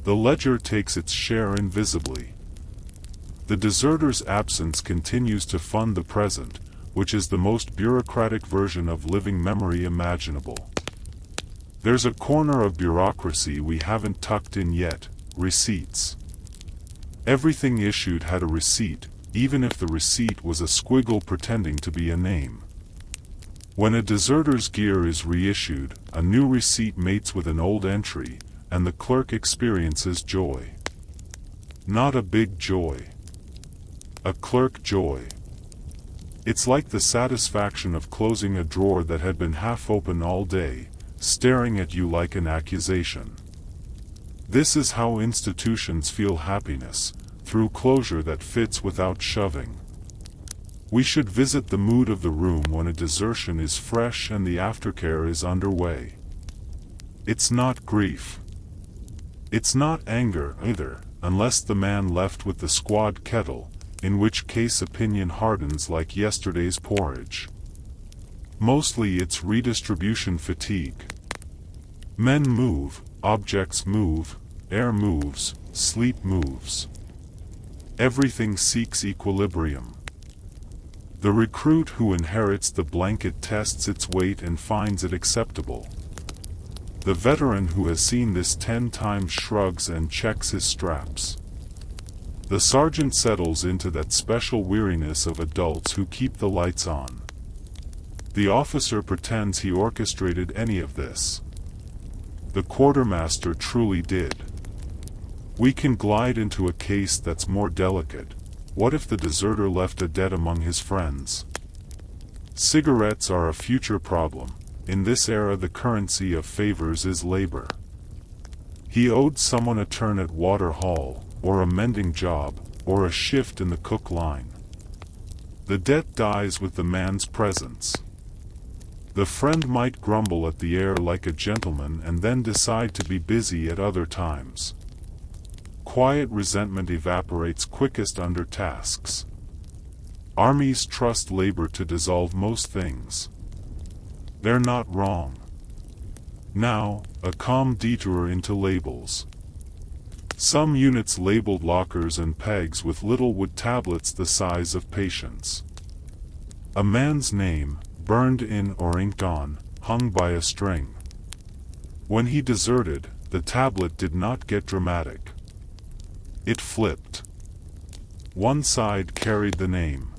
The ledger takes its share invisibly. The deserter's absence continues to fund the present, which is the most bureaucratic version of living memory imaginable. There's a corner of bureaucracy we haven't tucked in yet: receipts. Everything issued had a receipt, even if the receipt was a squiggle pretending to be a name. When a deserter's gear is reissued, a new receipt mates with an old entry, and the clerk experiences joy. Not a big joy. A clerk joy. It's like the satisfaction of closing a drawer that had been half open all day, staring at you like an accusation. This is how institutions feel happiness, through closure that fits without shoving. We should visit the mood of the room when a desertion is fresh and the aftercare is underway. It's not grief. It's not anger either, unless the man left with the squad kettle, in which case opinion hardens like yesterday's porridge. Mostly it's redistribution fatigue. Men move, objects move, air moves, sleep moves. Everything seeks equilibrium. The recruit who inherits the blanket tests its weight and finds it acceptable. The veteran who has seen this 10 times shrugs and checks his straps. The sergeant settles into that special weariness of adults who keep the lights on. The officer pretends he orchestrated any of this. The quartermaster truly did. We can glide into a case that's more delicate. What if the deserter left a debt among his friends? Cigarettes are a future problem. In this era the currency of favors is labor. He owed someone a turn at water haul, or a mending job, or a shift in the cook line. The debt dies with the man's presence. The friend might grumble at the air like a gentleman and then decide to be busy at other times. Quiet resentment evaporates quickest under tasks. Armies trust labor to dissolve most things. They're not wrong. Now, a calm detour into labels. Some units labeled lockers and pegs with little wood tablets the size of patience. A man's name, burned in or inked on, hung by a string. When he deserted, the tablet did not get dramatic. It flipped. One side carried the name.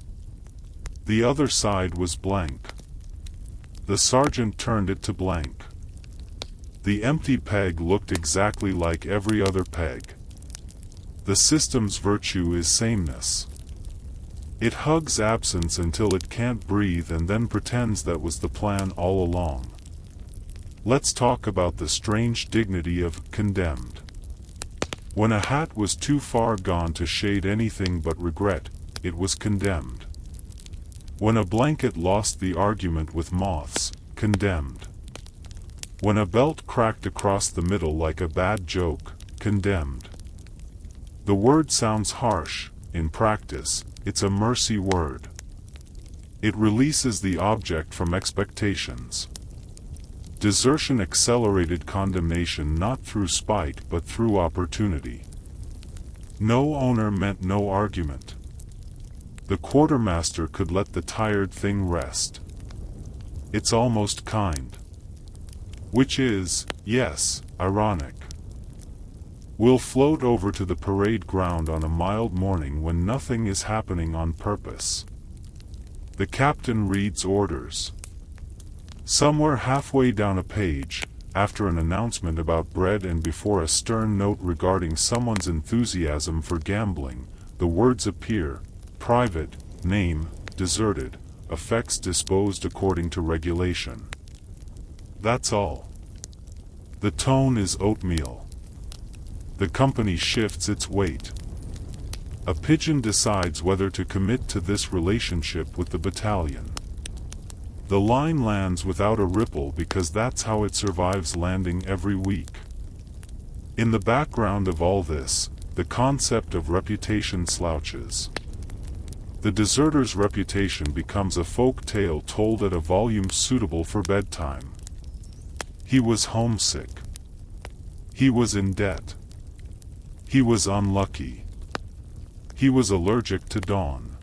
The other side was blank. The sergeant turned it to blank. The empty peg looked exactly like every other peg. The system's virtue is sameness. It hugs absence until it can't breathe and then pretends that was the plan all along. Let's talk about the strange dignity of condemned. When a hat was too far gone to shade anything but regret, it was condemned. When a blanket lost the argument with moths, condemned. When a belt cracked across the middle like a bad joke, condemned. The word sounds harsh. In practice, it's a mercy word. It releases the object from expectations. Desertion accelerated condemnation not through spite but through opportunity. No owner meant no argument. The quartermaster could let the tired thing rest. It's almost kind. Which is, yes, ironic. We'll float over to the parade ground on a mild morning when nothing is happening on purpose. The captain reads orders. Somewhere halfway down a page, after an announcement about bread and before a stern note regarding someone's enthusiasm for gambling, the words appear: private, name, deserted, effects disposed according to regulation. That's all. The tone is oatmeal. The company shifts its weight. A pigeon decides whether to commit to this relationship with the battalion. The line lands without a ripple because that's how it survives landing every week. In the background of all this, the concept of reputation slouches. The deserter's reputation becomes a folk tale told at a volume suitable for bedtime. He was homesick. He was in debt. He was unlucky. He was allergic to dawn.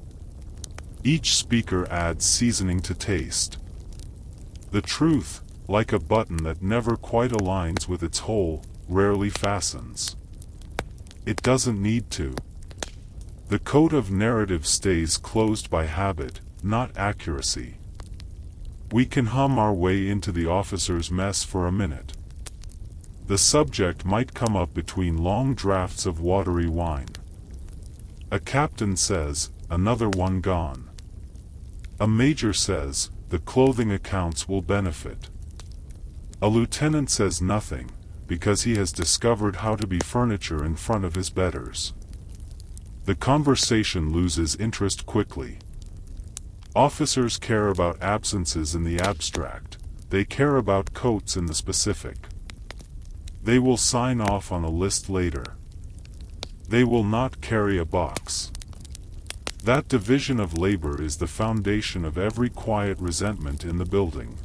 Each speaker adds seasoning to taste. The truth, like a button that never quite aligns with its hole, rarely fastens. It doesn't need to. The coat of narrative stays closed by habit, not accuracy. We can hum our way into the officer's mess for a minute. The subject might come up between long draughts of watery wine. A captain says, "Another one gone." A major says, the clothing accounts will benefit. A lieutenant says nothing, because he has discovered how to be furniture in front of his betters. The conversation loses interest quickly. Officers care about absences in the abstract, they care about coats in the specific. They will sign off on a list later. They will not carry a box. That division of labor is the foundation of every quiet resentment in the building.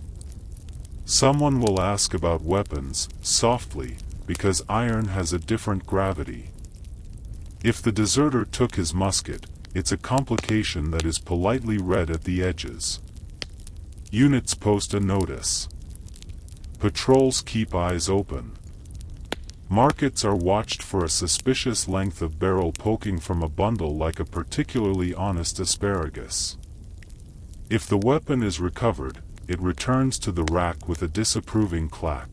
Someone will ask about weapons, softly, because iron has a different gravity. If the deserter took his musket, it's a complication that is politely read at the edges. Units post a notice. Patrols keep eyes open. Markets are watched for a suspicious length of barrel poking from a bundle like a particularly honest asparagus. If the weapon is recovered, it returns to the rack with a disapproving clack.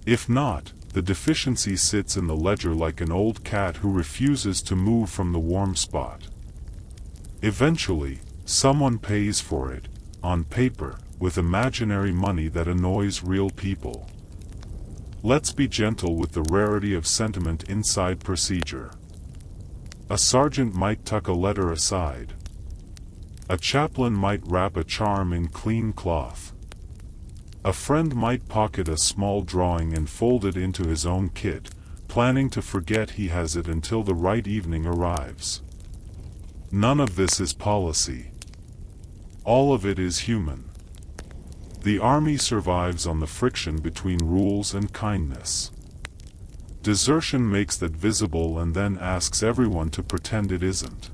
If not, the deficiency sits in the ledger like an old cat who refuses to move from the warm spot. Eventually, someone pays for it, on paper, with imaginary money that annoys real people. Let's be gentle with the rarity of sentiment inside procedure. A sergeant might tuck a letter aside. A chaplain might wrap a charm in clean cloth. A friend might pocket a small drawing and fold it into his own kit, planning to forget he has it until the right evening arrives. None of this is policy. All of it is human. The army survives on the friction between rules and kindness. Desertion makes that visible and then asks everyone to pretend it isn't.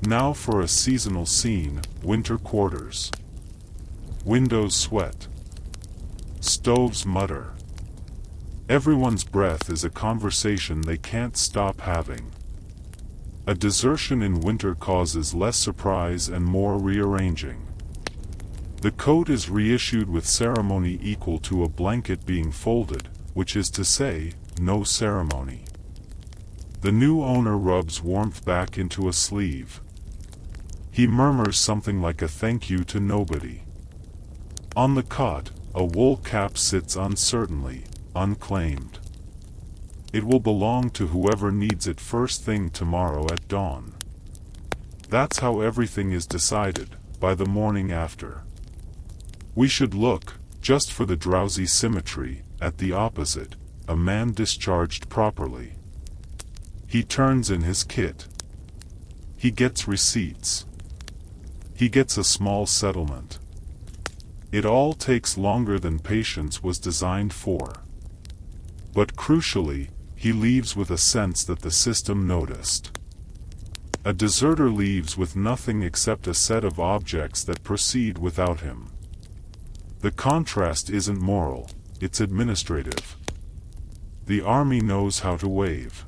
Now for a seasonal scene, winter quarters. Windows sweat. Stoves mutter. Everyone's breath is a conversation they can't stop having. A desertion in winter causes less surprise and more rearranging. The coat is reissued with ceremony equal to a blanket being folded, which is to say, no ceremony. The new owner rubs warmth back into a sleeve. He murmurs something like a thank you to nobody. On the cot, a wool cap sits uncertainly, unclaimed. It will belong to whoever needs it first thing tomorrow at dawn. That's how everything is decided, by the morning after. We should look, just for the drowsy symmetry, at the opposite, a man discharged properly. He turns in his kit. He gets receipts. He gets a small settlement. It all takes longer than patience was designed for. But crucially, he leaves with a sense that the system noticed. A deserter leaves with nothing except a set of objects that proceed without him. The contrast isn't moral, it's administrative. The army knows how to wave.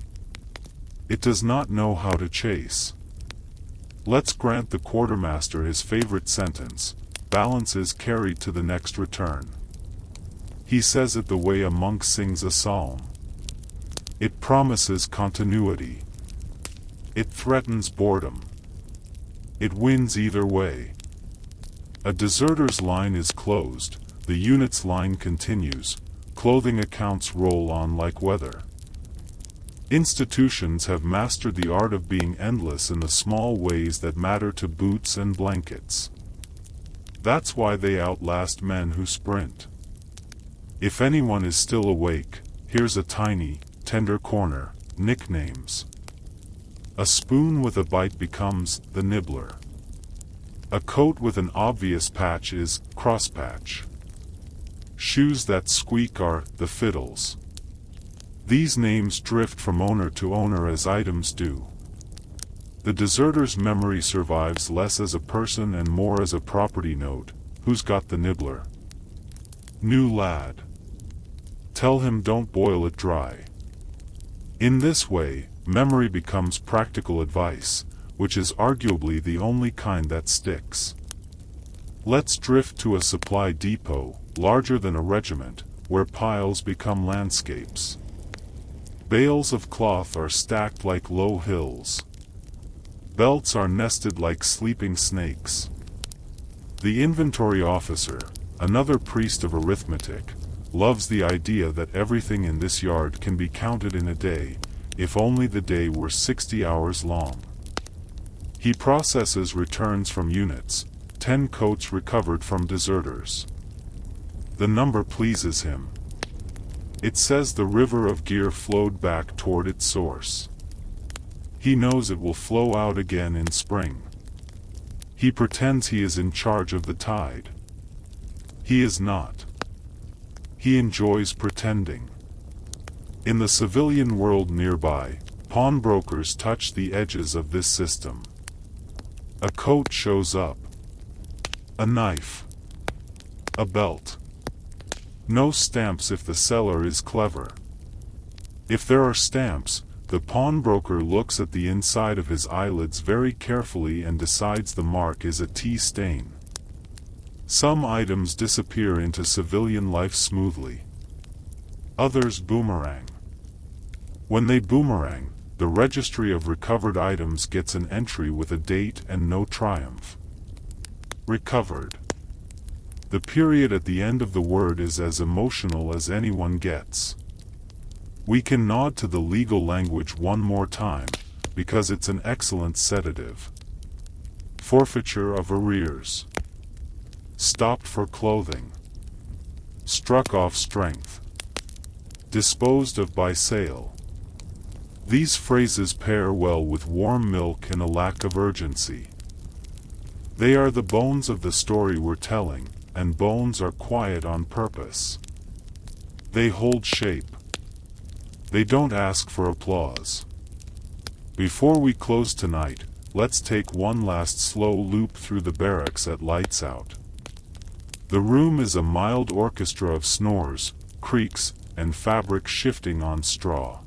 It does not know how to chase. Let's grant the quartermaster his favorite sentence, balance is carried to the next return. He says it the way a monk sings a psalm. It promises continuity. It threatens boredom. It wins either way. A deserter's line is closed, the unit's line continues, clothing accounts roll on like weather. Institutions have mastered the art of being endless in the small ways that matter to boots and blankets. That's why they outlast men who sprint. If anyone is still awake, here's a tiny, tender corner, nicknames. A spoon with a bite becomes the nibbler. A coat with an obvious patch is crosspatch. Shoes that squeak are the fiddles. These names drift from owner to owner as items do. The deserter's memory survives less as a person and more as a property note. Who's got the nibbler? New lad. Tell him don't boil it dry. In this way, memory becomes practical advice, which is arguably the only kind that sticks. Let's drift to a supply depot, larger than a regiment, where piles become landscapes. Bales of cloth are stacked like low hills. Belts are nested like sleeping snakes. The inventory officer, another priest of arithmetic, loves the idea that everything in this yard can be counted in a day, if only the day were 60 hours long. He processes returns from units, 10 coats recovered from deserters. The number pleases him. It says the river of gear flowed back toward its source. He knows it will flow out again in spring. He pretends he is in charge of the tide. He is not. He enjoys pretending. In the civilian world nearby, pawnbrokers touch the edges of this system. A coat shows up. A knife. A belt. No stamps if the seller is clever. If there are stamps, the pawnbroker looks at the inside of his eyelids very carefully and decides the mark is a tea stain. Some items disappear into civilian life smoothly. Others boomerang. When they boomerang, the registry of recovered items gets an entry with a date and no triumph. Recovered. The period at the end of the word is as emotional as anyone gets. We can nod to the legal language one more time, because it's an excellent sedative. Forfeiture of arrears. Stopped for clothing. Struck off strength. Disposed of by sale. These phrases pair well with warm milk and a lack of urgency. They are the bones of the story we're telling, and bones are quiet on purpose. They hold shape. They don't ask for applause. Before we close tonight, let's take one last slow loop through the barracks at lights out. The room is a mild orchestra of snores, creaks, and fabric shifting on straw.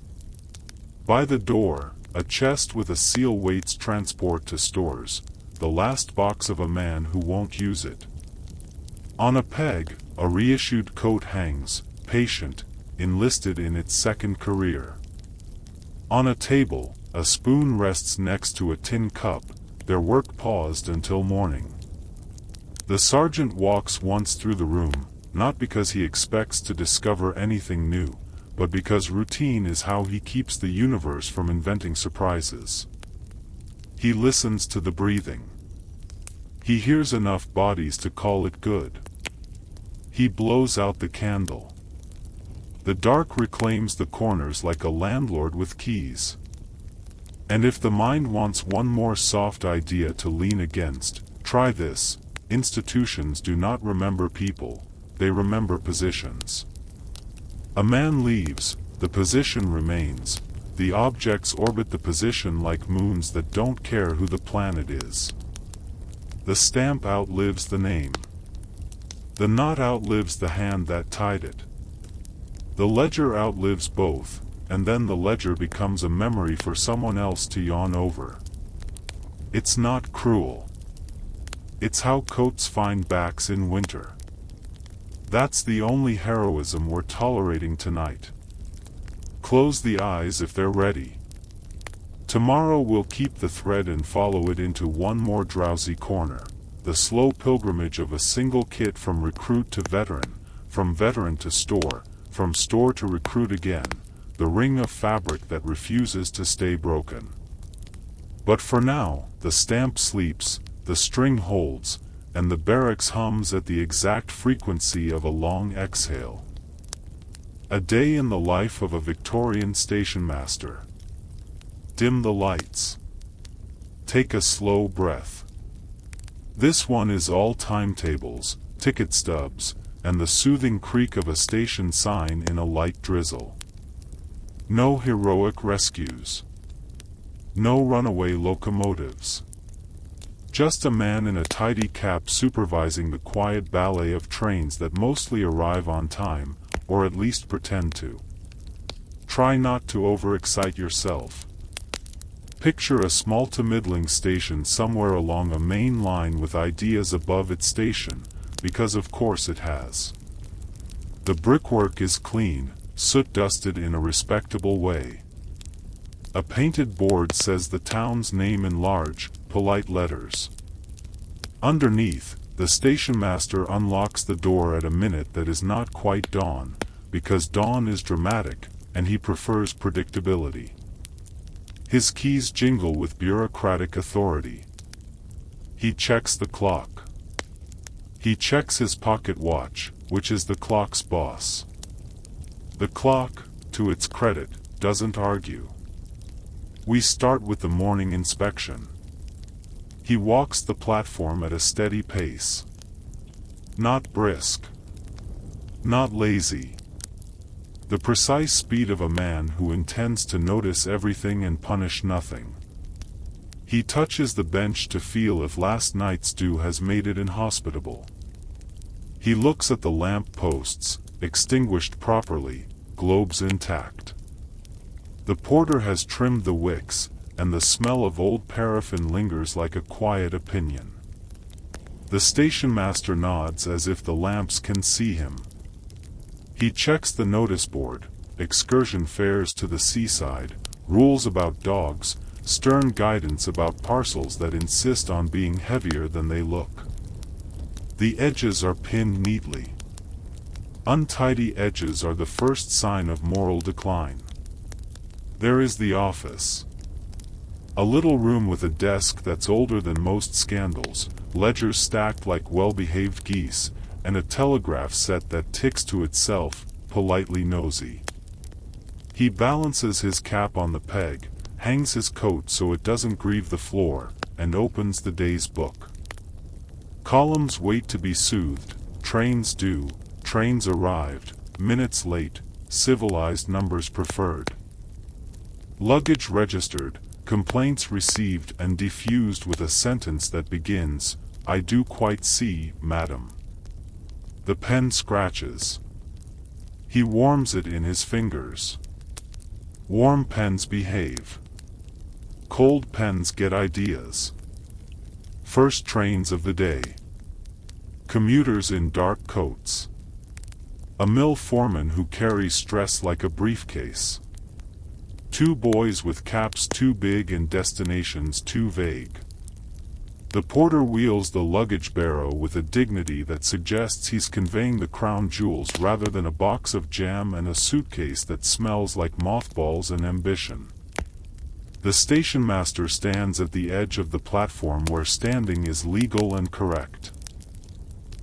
By the door, a chest with a seal waits transport to stores, the last box of a man who won't use it. On a peg, a reissued coat hangs, patient, enlisted in its second career. On a table, a spoon rests next to a tin cup, their work paused until morning. The sergeant walks once through the room, not because he expects to discover anything new, but because routine is how he keeps the universe from inventing surprises. He listens to the breathing. He hears enough bodies to call it good. He blows out the candle. The dark reclaims the corners like a landlord with keys. And if the mind wants one more soft idea to lean against, try this: institutions do not remember people, they remember positions. A man leaves, the position remains, the objects orbit the position like moons that don't care who the planet is. The stamp outlives the name. The knot outlives the hand that tied it. The ledger outlives both, and then the ledger becomes a memory for someone else to yawn over. It's not cruel. It's how coats find backs in winter. That's the only heroism we're tolerating tonight. Close the eyes if they're ready. Tomorrow we'll keep the thread and follow it into one more drowsy corner, the slow pilgrimage of a single kit from recruit to veteran, from veteran to store, from store to recruit again, the ring of fabric that refuses to stay broken. But for now, the stamp sleeps, the string holds, and the barracks hums at the exact frequency of a long exhale. A day in the life of a Victorian station master. Dim the lights. Take a slow breath. This one is all timetables, ticket stubs, and the soothing creak of a station sign in a light drizzle. No heroic rescues. No runaway locomotives. Just a man in a tidy cap supervising the quiet ballet of trains that mostly arrive on time, or at least pretend to. Try not to overexcite yourself. Picture a small to middling station somewhere along a main line with ideas above its station, because of course it has. The brickwork is clean, soot-dusted in a respectable way. A painted board says the town's name in large, polite letters. Underneath, the station master unlocks the door at a minute that is not quite dawn, because dawn is dramatic, and he prefers predictability. His keys jingle with bureaucratic authority. He checks the clock. He checks his pocket watch, which is the clock's boss. The clock, to its credit, doesn't argue. We start with the morning inspection. He walks the platform at a steady pace. Not brisk. Not lazy. The precise speed of a man who intends to notice everything and punish nothing. He touches the bench to feel if last night's dew has made it inhospitable. He looks at the lamp posts, extinguished properly, globes intact. The porter has trimmed the wicks, and the smell of old paraffin lingers like a quiet opinion. The station master nods as if the lamps can see him. He checks the notice board, excursion fares to the seaside, rules about dogs, stern guidance about parcels that insist on being heavier than they look. The edges are pinned neatly. Untidy edges are the first sign of moral decline. There is the office. A little room with a desk that's older than most scandals, ledgers stacked like well-behaved geese, and a telegraph set that ticks to itself, politely nosy. He balances his cap on the peg, hangs his coat so it doesn't grieve the floor, and opens the day's book. Columns wait to be soothed, trains due, trains arrived, minutes late, civilized numbers preferred. Luggage registered, complaints received and diffused with a sentence that begins, "I do quite see, madam." The pen scratches. He warms it in his fingers. Warm pens behave. Cold pens get ideas. First trains of the day. Commuters in dark coats. A mill foreman who carries stress like a briefcase. Two boys with caps too big and destinations too vague. The porter wheels the luggage barrow with a dignity that suggests he's conveying the crown jewels rather than a box of jam and a suitcase that smells like mothballs and ambition. The station master stands at the edge of the platform where standing is legal and correct.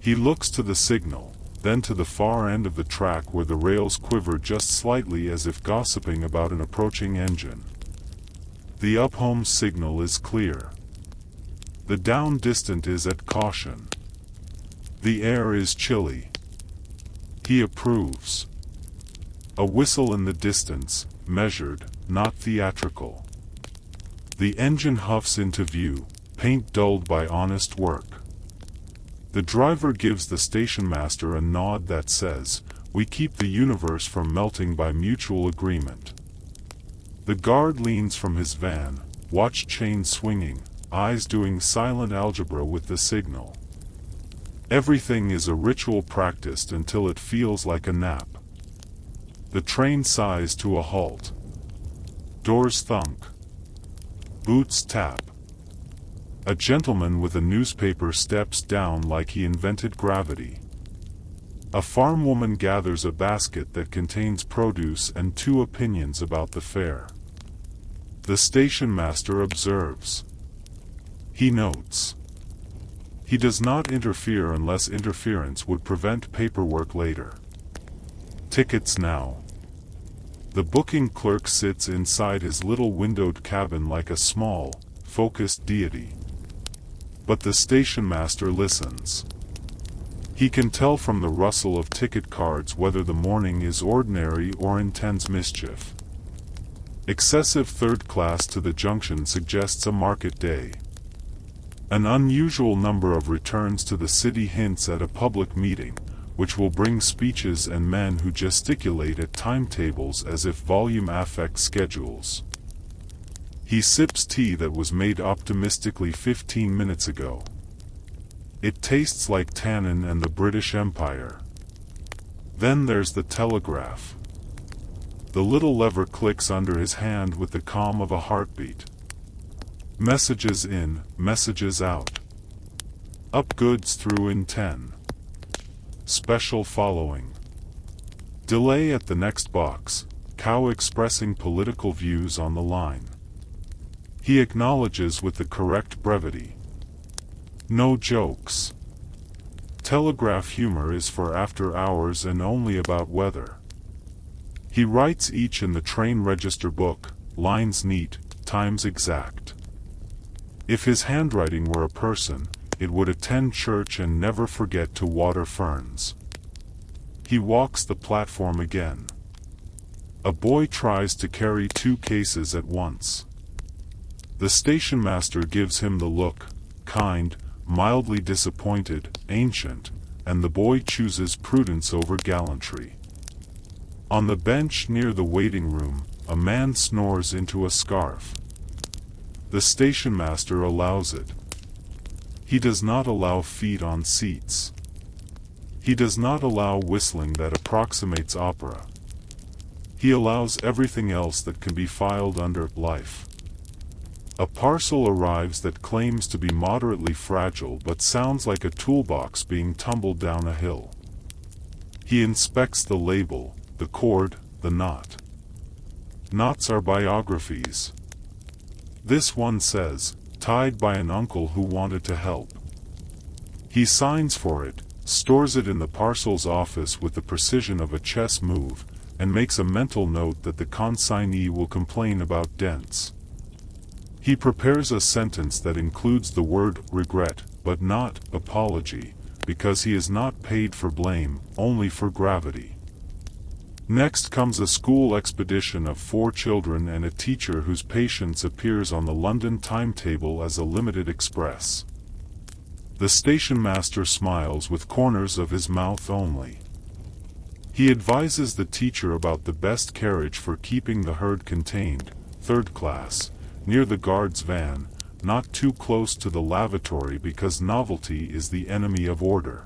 He looks to the signal, then to the far end of the track where the rails quiver just slightly as if gossiping about an approaching engine. The up-home signal is clear. The down distant is at caution. The air is chilly. He approves. A whistle in the distance, measured, not theatrical. The engine huffs into view, paint dulled by honest work. The driver gives the station master a nod that says, "We keep the universe from melting by mutual agreement." The guard leans from his van, watch chain swinging, eyes doing silent algebra with the signal. Everything is a ritual practiced until it feels like a nap. The train sighs to a halt. Doors thunk. Boots tap. A gentleman with a newspaper steps down like he invented gravity. A farm woman gathers a basket that contains produce and two opinions about the fare. The station master observes. He notes. He does not interfere unless interference would prevent paperwork later. Tickets now. The booking clerk sits inside his little windowed cabin like a small, focused deity. But the station master listens. He can tell from the rustle of ticket cards whether the morning is ordinary or intends mischief. Excessive third class to the junction suggests a market day. An unusual number of returns to the city hints at a public meeting, which will bring speeches and men who gesticulate at timetables as if volume affect schedules. He sips tea that was made optimistically 15 minutes ago. It tastes like tannin and the British Empire. Then there's the telegraph. The little lever clicks under his hand with the calm of a heartbeat. Messages in, messages out. Up goods through in 10. Special following. Delay at the next box, cow expressing political views on the line. He acknowledges with the correct brevity. No jokes. Telegraph humor is for after hours and only about weather. He writes each in the train register book, lines neat, times exact. If his handwriting were a person, it would attend church and never forget to water ferns. He walks the platform again. A boy tries to carry 2 cases at once. The station master gives him the look, kind, mildly disappointed, ancient, and the boy chooses prudence over gallantry. On the bench near the waiting room, a man snores into a scarf. The station master allows it. He does not allow feet on seats. He does not allow whistling that approximates opera. He allows everything else that can be filed under life. A parcel arrives that claims to be moderately fragile but sounds like a toolbox being tumbled down a hill. He inspects the label, the cord, the knot. Knots are biographies. This one says, tied by an uncle who wanted to help. He signs for it, stores it in the parcel's office with the precision of a chess move, and makes a mental note that the consignee will complain about dents. He prepares a sentence that includes the word regret, but not apology, because he is not paid for blame, only for gravity. Next comes a school expedition of 4 children and a teacher whose patience appears on the London timetable as a limited express. The station master smiles with corners of his mouth only. He advises the teacher about the best carriage for keeping the herd contained, 3rd class, near the guard's van, not too close to the lavatory because novelty is the enemy of order.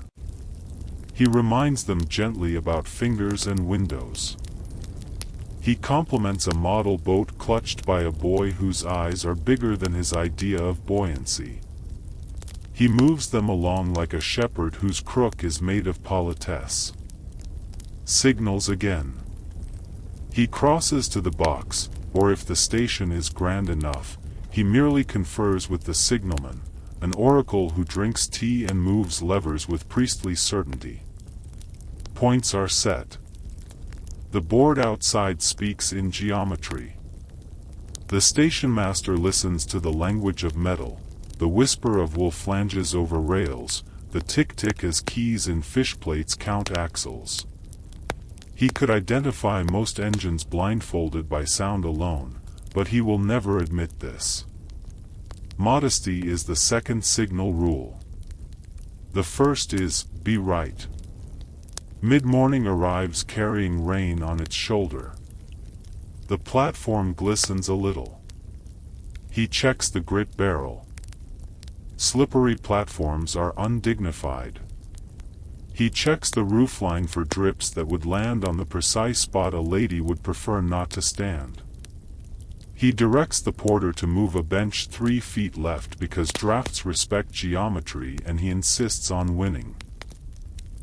He reminds them gently about fingers and windows. He compliments a model boat clutched by a boy whose eyes are bigger than his idea of buoyancy. He moves them along like a shepherd whose crook is made of politesse. Signals again. He crosses to the box, or if the station is grand enough, he merely confers with the signalman, an oracle who drinks tea and moves levers with priestly certainty. Points are set. The board outside speaks in geometry. The station master listens to the language of metal, the whisper of wool flanges over rails, the tick-tick as keys in fish plates count axles. He could identify most engines blindfolded by sound alone, but he will never admit this. Modesty is the second signal rule. The first is, be right. Mid-morning arrives carrying rain on its shoulder. The platform glistens a little. He checks the grit barrel. Slippery platforms are undignified. He checks the roofline for drips that would land on the precise spot a lady would prefer not to stand. He directs the porter to move a bench 3 feet left because drafts respect geometry and he insists on winning.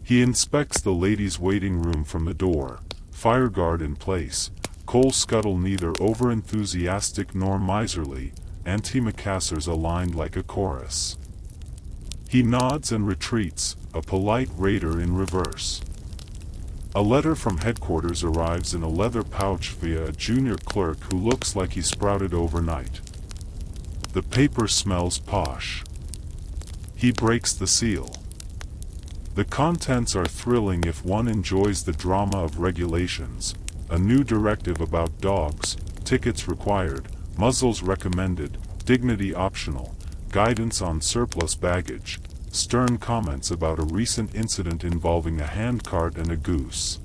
He inspects the ladies' waiting room from the door, fireguard in place, coal scuttle neither over-enthusiastic nor miserly, antimacassars aligned like a chorus. He nods and retreats, a polite raider in reverse. A letter from headquarters arrives in a leather pouch via a junior clerk who looks like he sprouted overnight. The paper smells posh. He breaks the seal. The contents are thrilling if one enjoys the drama of regulations, a new directive about dogs, tickets required, muzzles recommended, dignity optional, guidance on surplus baggage, stern comments about a recent incident involving a handcart and a goose.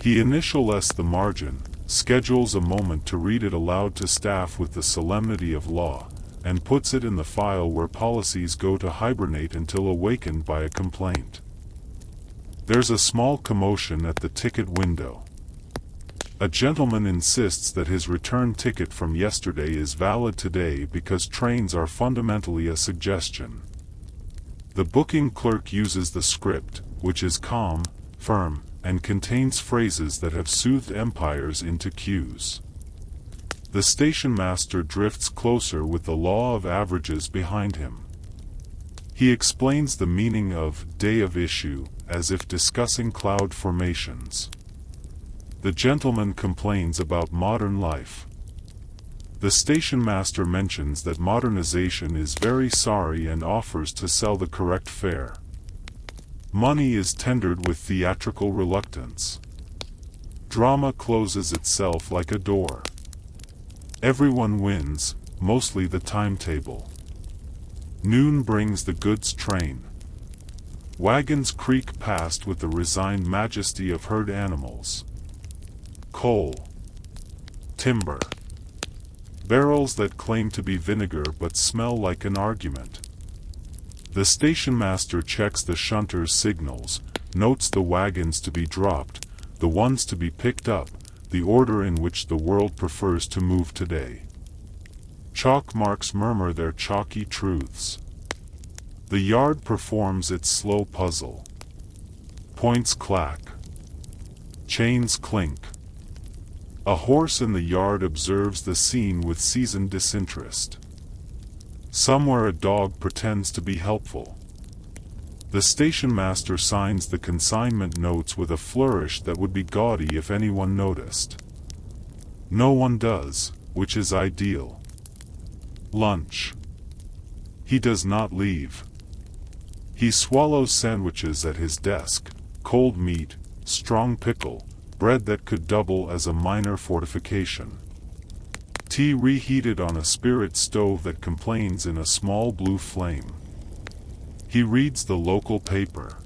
He initials the margin, schedules a moment to read it aloud to staff with the solemnity of law, and puts it in the file where policies go to hibernate until awakened by a complaint. There's a small commotion at the ticket window. A gentleman insists that his return ticket from yesterday is valid today because trains are fundamentally a suggestion. The booking clerk uses the script, which is calm, firm, and contains phrases that have soothed empires into queues. The station master drifts closer with the law of averages behind him. He explains the meaning of day of issue, as if discussing cloud formations. The gentleman complains about modern life. The station master mentions that modernization is very sorry and offers to sell the correct fare. Money is tendered with theatrical reluctance. Drama closes itself like a door. Everyone wins, mostly the timetable. Noon brings the goods train. Wagons creak past with the resigned majesty of herd animals. Coal. Timber. Barrels that claim to be vinegar but smell like an argument. The station master checks the shunter's signals, notes the wagons to be dropped, the ones to be picked up, the order in which the world prefers to move today. Chalk marks murmur their chalky truths. The yard performs its slow puzzle. Points clack. Chains clink. A horse in the yard observes the scene with seasoned disinterest. Somewhere a dog pretends to be helpful. The station master signs the consignment notes with a flourish that would be gaudy if anyone noticed. No one does, which is ideal. Lunch. He does not leave. He swallows sandwiches at his desk, cold meat, strong pickle, bread that could double as a minor fortification. Tea reheated on a spirit stove that complains in a small blue flame. He reads the local paper.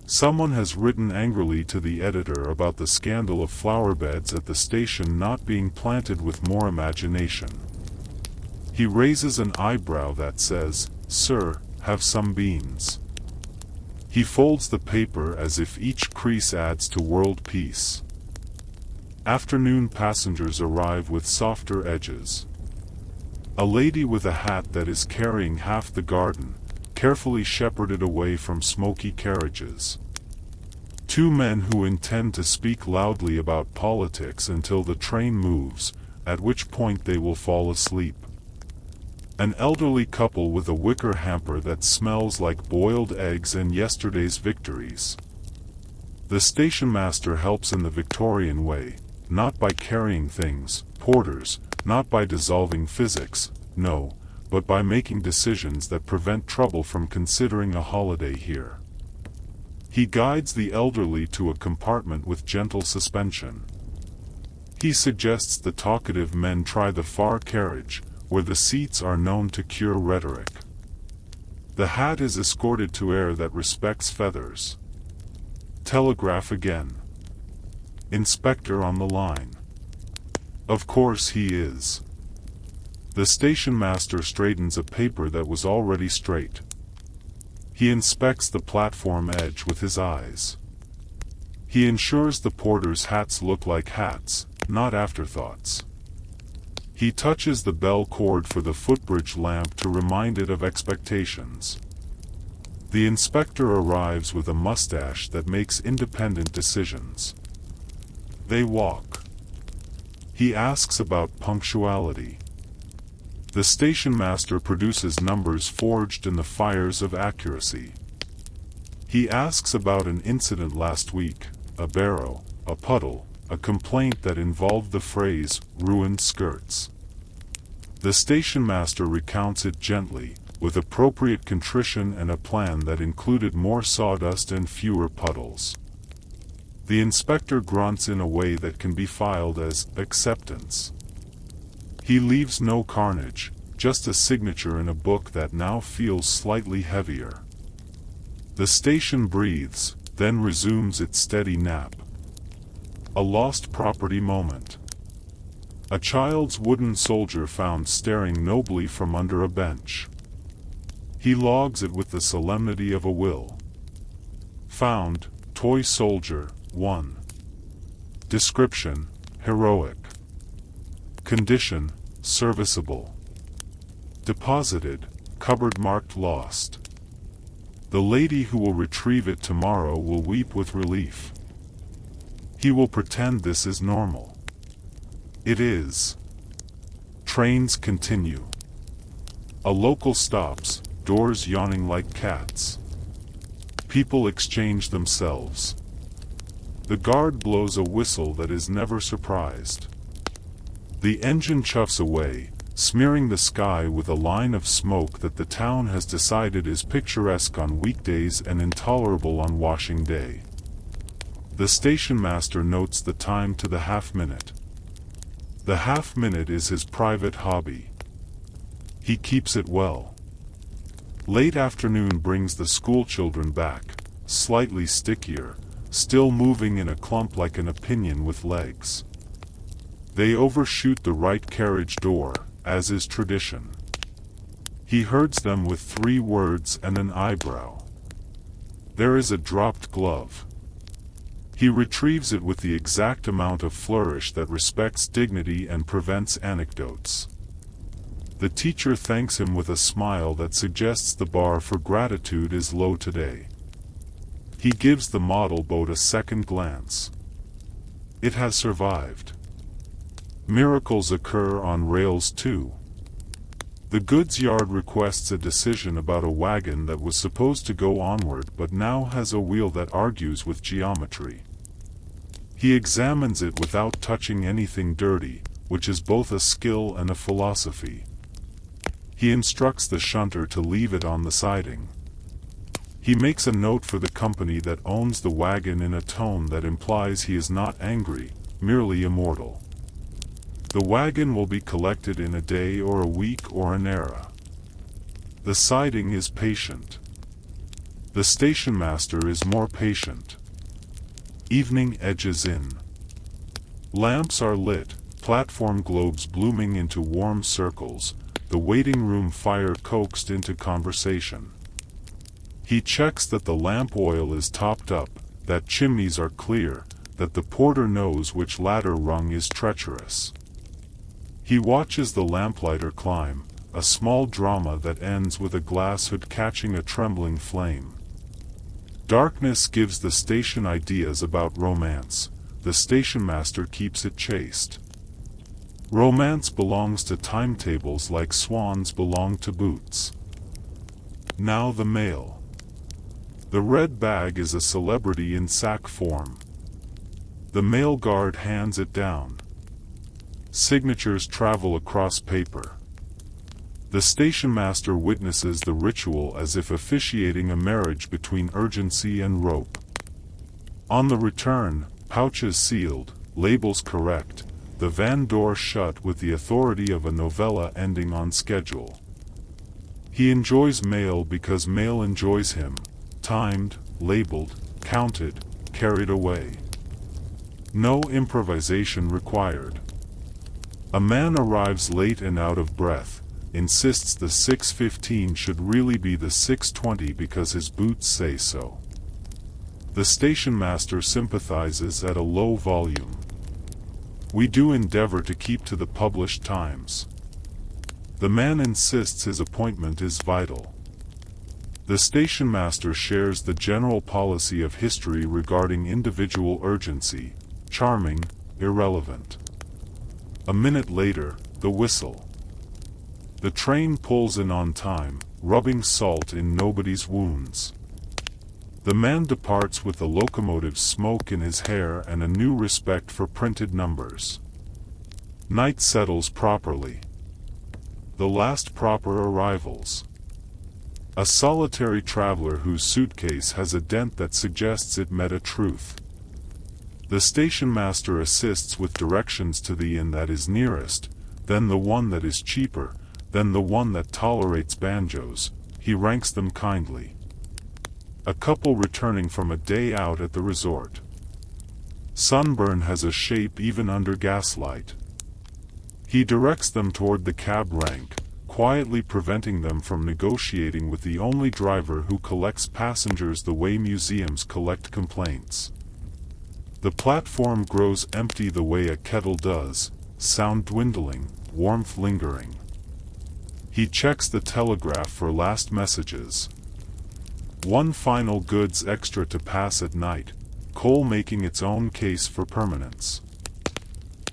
Someone has written angrily to the editor about the scandal of flower beds at the station not being planted with more imagination. He raises an eyebrow that says, "Sir, have some beans." He folds the paper as if each crease adds to world peace. Afternoon passengers arrive with softer edges. A lady with a hat that is carrying half the garden, carefully shepherded away from smoky carriages. Two men who intend to speak loudly about politics until the train moves, at which point they will fall asleep. An elderly couple with a wicker hamper that smells like boiled eggs and yesterday's victories. The station master helps in the Victorian way, not by carrying things, porters, not by dissolving physics, no, but by making decisions that prevent trouble from considering a holiday here. He guides the elderly to a compartment with gentle suspension. He suggests the talkative men try the far carriage, where the seats are known to cure rhetoric. The hat is escorted to air that respects feathers. Telegraph again. Inspector on the line. Of course he is. The station master straightens a paper that was already straight. He inspects the platform edge with his eyes. He ensures the porters' hats look like hats, not afterthoughts. He touches the bell cord for the footbridge lamp to remind it of expectations. The inspector arrives with a mustache that makes independent decisions. They walk. He asks about punctuality. The station master produces numbers forged in the fires of accuracy. He asks about an incident last week, a barrow, a puddle, a complaint that involved the phrase, ruined skirts. The station master recounts it gently, with appropriate contrition and a plan that included more sawdust and fewer puddles. The inspector grunts in a way that can be filed as acceptance. He leaves no carnage, just a signature in a book that now feels slightly heavier. The station breathes, then resumes its steady nap. A lost property moment. A child's wooden soldier found staring nobly from under a bench. He logs it with the solemnity of a will. Found, toy soldier, 1. Description: heroic. Condition: serviceable. Deposited, cupboard marked lost. The lady who will retrieve it tomorrow will weep with relief. He will pretend this is normal. It is. Trains continue. A local stops, doors yawning like cats. People exchange themselves. The guard blows a whistle that is never surprised. The engine chuffs away, smearing the sky with a line of smoke that the town has decided is picturesque on weekdays and intolerable on washing day. The station master notes the time to the half-minute. The half-minute is his private hobby. He keeps it well. Late afternoon brings the schoolchildren back, slightly stickier, still moving in a clump like an opinion with legs. They overshoot the right carriage door, as is tradition. He herds them with 3 words and an eyebrow. There is a dropped glove. He retrieves it with the exact amount of flourish that respects dignity and prevents anecdotes. The teacher thanks him with a smile that suggests the bar for gratitude is low today. He gives the model boat a second glance. It has survived. Miracles occur on rails too. The goods yard requests a decision about a wagon that was supposed to go onward but now has a wheel that argues with geometry. He examines it without touching anything dirty, which is both a skill and a philosophy. He instructs the shunter to leave it on the siding. He makes a note for the company that owns the wagon in a tone that implies he is not angry, merely immortal. The wagon will be collected in a day or a week or an era. The siding is patient. The station master is more patient. Evening edges in. Lamps are lit, platform globes blooming into warm circles, the waiting room fire coaxed into conversation. He checks that the lamp oil is topped up, that chimneys are clear, that the porter knows which ladder rung is treacherous. He watches the lamplighter climb, a small drama that ends with a glass hood catching a trembling flame. Darkness gives the station ideas about romance. The station master keeps it chaste. Romance belongs to timetables like swans belong to boots. Now the mail. The red bag is a celebrity in sack form. The mail guard hands it down. Signatures travel across paper. The station master witnesses the ritual as if officiating a marriage between urgency and rope. On the return, pouches sealed, labels correct, the van door shut with the authority of a novella ending on schedule. He enjoys mail because mail enjoys him, timed, labeled, counted, carried away. No improvisation required. A man arrives late and out of breath, insists the 6:15 should really be the 6:20 because his boots say so. The station master sympathizes at a low volume. We do endeavor to keep to the published times. The man insists his appointment is vital. The station master shares the general policy of history regarding individual urgency, charming, irrelevant. A minute later, the whistle. The train pulls in on time, rubbing salt in nobody's wounds. The man departs with the locomotive's smoke in his hair and a new respect for printed numbers. Night settles properly. The last proper arrivals. A solitary traveler whose suitcase has a dent that suggests it met a truth. The station master assists with directions to the inn that is nearest, then the one that is cheaper, then the one that tolerates banjos. He ranks them kindly. A couple returning from a day out at the resort. Sunburn has a shape even under gaslight. He directs them toward the cab rank, quietly preventing them from negotiating with the only driver who collects passengers the way museums collect complaints. The platform grows empty the way a kettle does, sound dwindling, warmth lingering. He checks the telegraph for last messages. One final goods extra to pass at night, coal making its own case for permanence.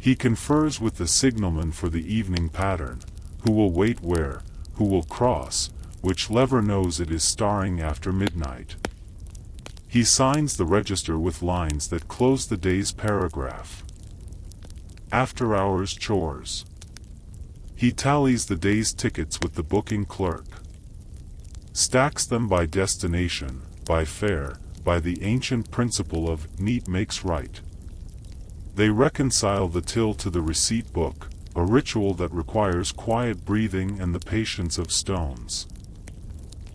He confers with the signalman for the evening pattern, who will wait where, who will cross, which lever knows it is starring after midnight. He signs the register with lines that close the day's paragraph. After-hours chores. He tallies the day's tickets with the booking clerk. Stacks them by destination, by fare, by the ancient principle of neat makes right. They reconcile the till to the receipt book, a ritual that requires quiet breathing and the patience of stones.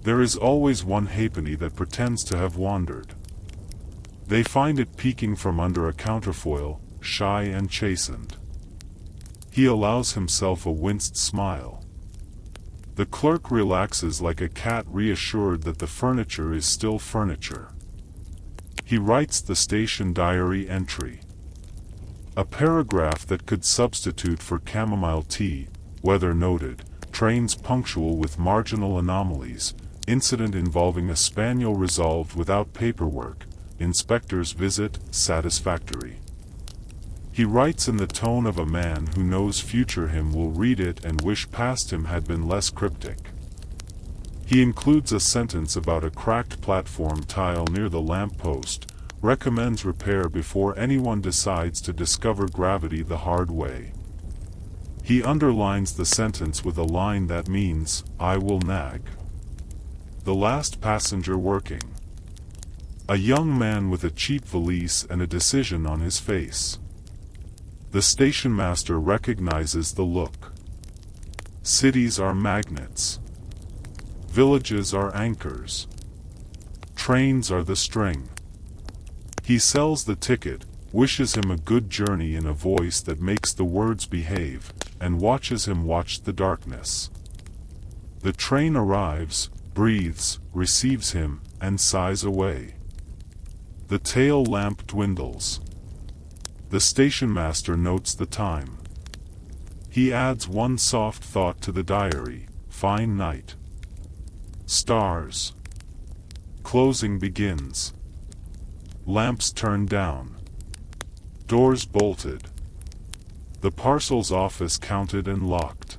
There is always one halfpenny that pretends to have wandered. They find it peeking from under a counterfoil, shy and chastened. He allows himself a winced smile. The clerk relaxes like a cat reassured that the furniture is still furniture. He writes the station diary entry. A paragraph that could substitute for chamomile tea, weather noted, trains punctual with marginal anomalies, incident involving a spaniel resolved without paperwork, inspector's visit satisfactory. He writes in the tone of a man who knows future him will read it and wish past him had been less cryptic. He includes a sentence about a cracked platform tile near the lamp post, recommends repair before anyone decides to discover gravity the hard way. He underlines the sentence with a line that means, I will nag. The last passenger working. A young man with a cheap valise and a decision on his face. The station master recognizes the look. Cities are magnets. Villages are anchors. Trains are the string. He sells the ticket, wishes him a good journey in a voice that makes the words behave, and watches him watch the darkness. The train arrives, breathes, receives him, and sighs away. The tail lamp dwindles. The station master notes the time. He adds one soft thought to the diary, fine night. Stars. Closing begins. Lamps turned down. Doors bolted. The parcels office counted and locked.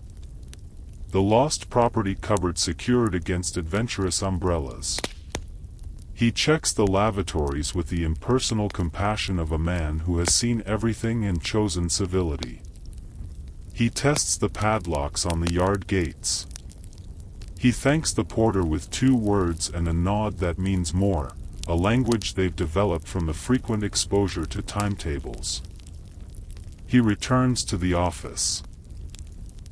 The lost property cupboard secured against adventurous umbrellas. He checks the lavatories with the impersonal compassion of a man who has seen everything and chosen civility. He tests the padlocks on the yard gates. He thanks the porter with 2 words and a nod that means more, a language they've developed from the frequent exposure to timetables. He returns to the office.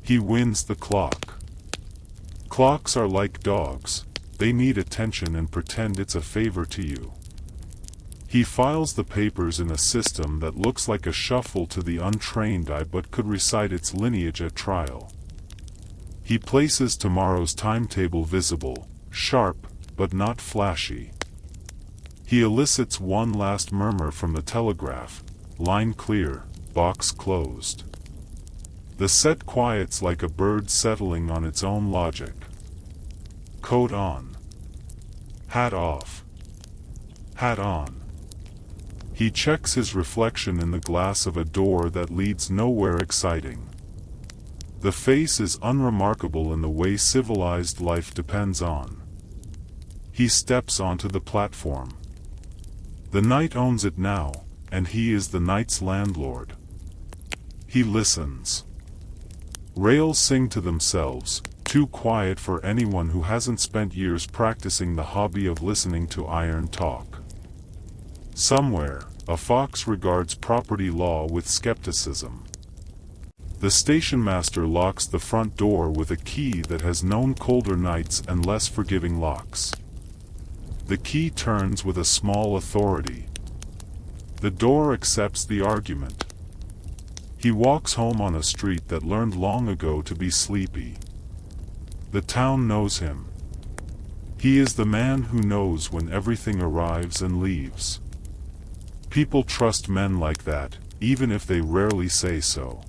He wins the clock. Clocks are like dogs. They need attention and pretend it's a favor to you. He files the papers in a system that looks like a shuffle to the untrained eye but could recite its lineage at trial. He places tomorrow's timetable visible, sharp, but not flashy. He elicits one last murmur from the telegraph, line clear, box closed. The set quiets like a bird settling on its own logic. Coat on. Hat off. Hat on. He checks his reflection in the glass of a door that leads nowhere exciting. The face is unremarkable in the way civilized life depends on. He steps onto the platform. The night owns it now, and he is the night's landlord. He listens. Rails sing to themselves, too quiet for anyone who hasn't spent years practicing the hobby of listening to iron talk. Somewhere, a fox regards property law with skepticism. The station master locks the front door with a key that has known colder nights and less forgiving locks. The key turns with a small authority. The door accepts the argument. He walks home on a street that learned long ago to be sleepy. The town knows him. He is the man who knows when everything arrives and leaves. People trust men like that, even if they rarely say so.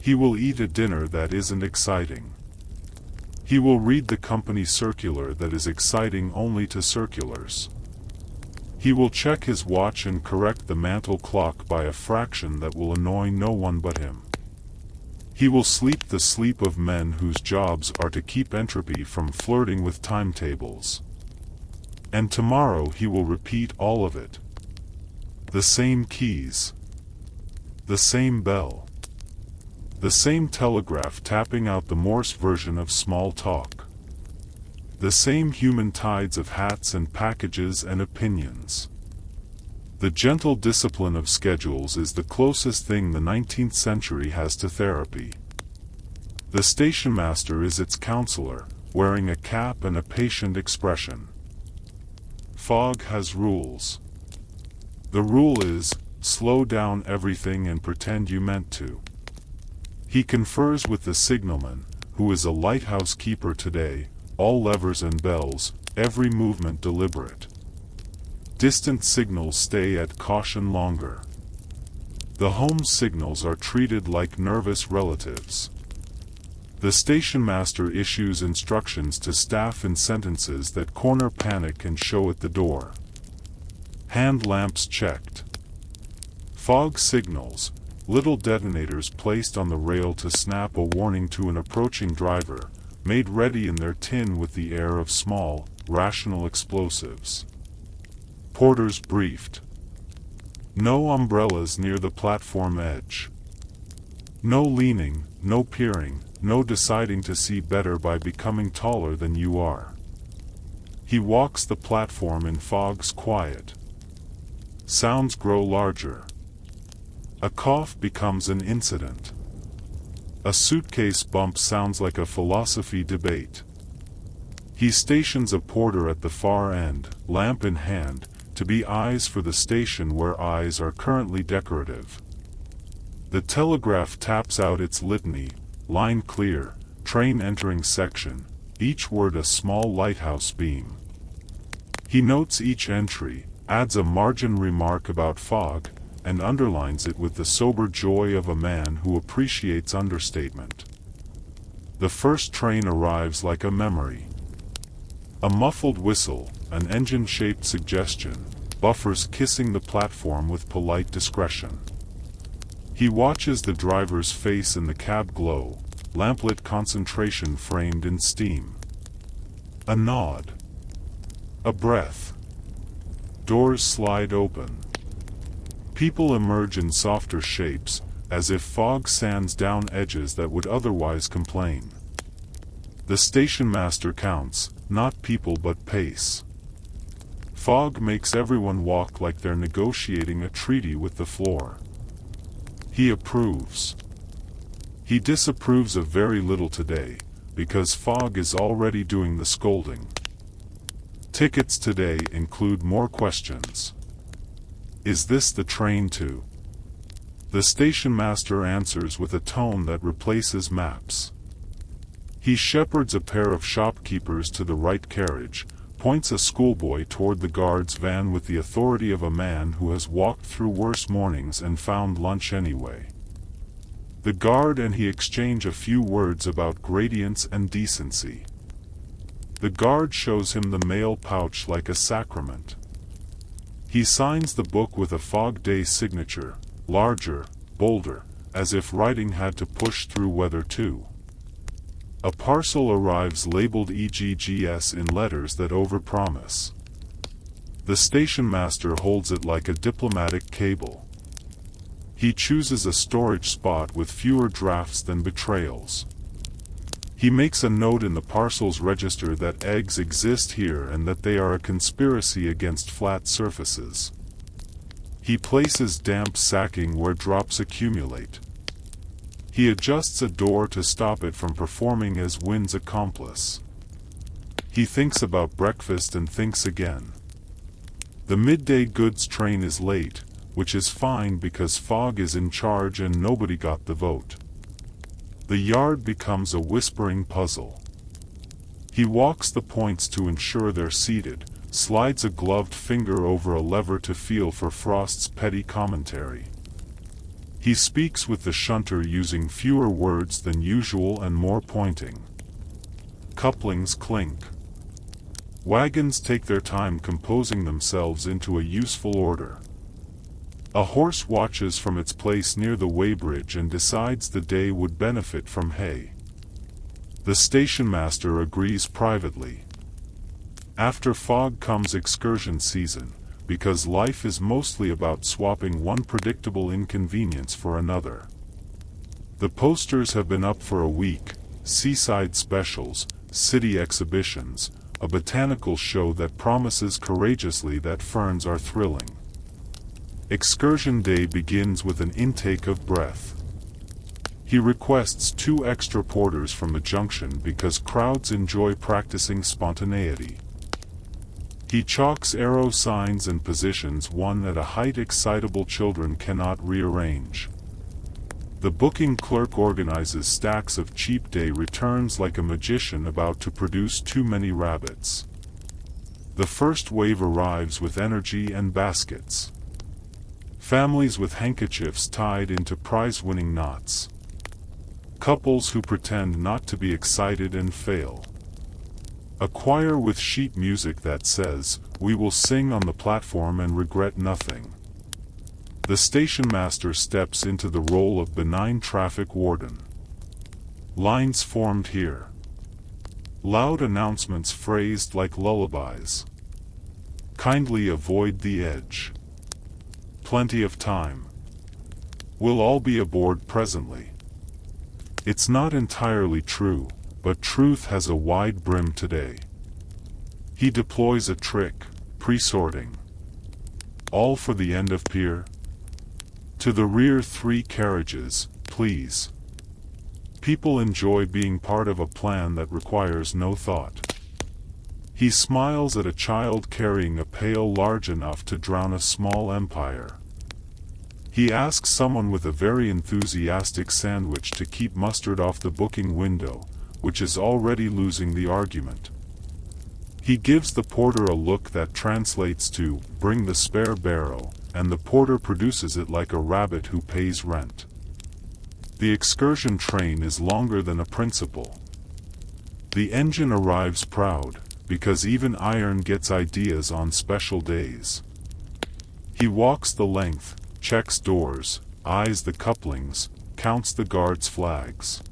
He will eat a dinner that isn't exciting. He will read the company circular that is exciting only to circulars. He will check his watch and correct the mantle clock by a fraction that will annoy no one but him. He will sleep the sleep of men whose jobs are to keep entropy from flirting with timetables. And tomorrow he will repeat all of it. The same keys. The same bell. The same telegraph tapping out the Morse version of small talk. The same human tides of hats and packages and opinions. The gentle discipline of schedules is the closest thing the 19th century has to therapy. The stationmaster is its counselor, wearing a cap and a patient expression. Fog has rules. The rule is, slow down everything and pretend you meant to. He confers with the signalman, who is a lighthouse keeper today, all levers and bells, every movement deliberate. Distant signals stay at caution longer. The home signals are treated like nervous relatives. The stationmaster issues instructions to staff in sentences that corner panic and show at the door. Hand lamps checked. Fog signals, little detonators placed on the rail to snap a warning to an approaching driver, made ready in their tin with the air of small, rational explosives. Porters briefed. No umbrellas near the platform edge. No leaning, no peering, no deciding to see better by becoming taller than you are. He walks the platform in fog's quiet. Sounds grow larger. A cough becomes an incident. A suitcase bump sounds like a philosophy debate. He stations a porter at the far end, lamp in hand, to be eyes for the station where eyes are currently decorative. The telegraph taps out its litany, line clear, train entering section, each word a small lighthouse beam. He notes each entry, adds a margin remark about fog, and underlines it with the sober joy of a man who appreciates understatement. The first train arrives like a memory. A muffled whistle, an engine-shaped suggestion, buffers kissing the platform with polite discretion. He watches the driver's face in the cab glow, lamplit concentration framed in steam. A nod. A breath. Doors slide open. People emerge in softer shapes, as if fog sands down edges that would otherwise complain. The stationmaster counts, not people but pace. Fog makes everyone walk like they're negotiating a treaty with the floor. He approves. He disapproves of very little today, because fog is already doing the scolding. Tickets today include more questions. Is this the train to? The stationmaster answers with a tone that replaces maps. He shepherds a pair of shopkeepers to the right carriage, points a schoolboy toward the guard's van with the authority of a man who has walked through worse mornings and found lunch anyway. The guard and he exchange a few words about gradients and decency. The guard shows him the mail pouch like a sacrament. He signs the book with a fog day signature, larger, bolder, as if writing had to push through weather too. A parcel arrives labeled EGGS in letters that overpromise. The stationmaster holds it like a diplomatic cable. He chooses a storage spot with fewer drafts than betrayals. He makes a note in the parcel's register that eggs exist here and that they are a conspiracy against flat surfaces. He places damp sacking where drops accumulate. He adjusts a door to stop it from performing as wind's accomplice. He thinks about breakfast and thinks again. The midday goods train is late, which is fine because fog is in charge and nobody got the vote. The yard becomes a whispering puzzle. He walks the points to ensure they're seated, slides a gloved finger over a lever to feel for frost's petty commentary. He speaks with the shunter using fewer words than usual and more pointing. Couplings clink. Wagons take their time composing themselves into a useful order. A horse watches from its place near the weighbridge and decides the day would benefit from hay. The stationmaster agrees privately. After fog comes excursion season, because life is mostly about swapping one predictable inconvenience for another. The posters have been up for a week: seaside specials, city exhibitions, a botanical show that promises courageously that ferns are thrilling. Excursion day begins with an intake of breath. He requests 2 extra porters from the junction because crowds enjoy practicing spontaneity. He chalks arrow signs and positions one at a height excitable children cannot rearrange. The booking clerk organizes stacks of cheap day returns like a magician about to produce too many rabbits. The first wave arrives with energy and baskets. Families with handkerchiefs tied into prize-winning knots. Couples who pretend not to be excited and fail. A choir with sheet music that says, "We will sing on the platform and regret nothing." The station master steps into the role of benign traffic warden. Lines formed here. Loud announcements phrased like lullabies. Kindly avoid the edge. Plenty of time. We'll all be aboard presently. It's not entirely true, but truth has a wide brim today. He deploys a trick, pre-sorting. All for the end of pier. To the rear 3 carriages, please. People enjoy being part of a plan that requires no thought. He smiles at a child carrying a pail large enough to drown a small empire. He asks someone with a very enthusiastic sandwich to keep mustard off the booking window, which is already losing the argument. He gives the porter a look that translates to, "Bring the spare barrel," and the porter produces it like a rabbit who pays rent. The excursion train is longer than a principal. The engine arrives proud, because even iron gets ideas on special days. He walks the length, checks doors, eyes the couplings, counts the guards' flags.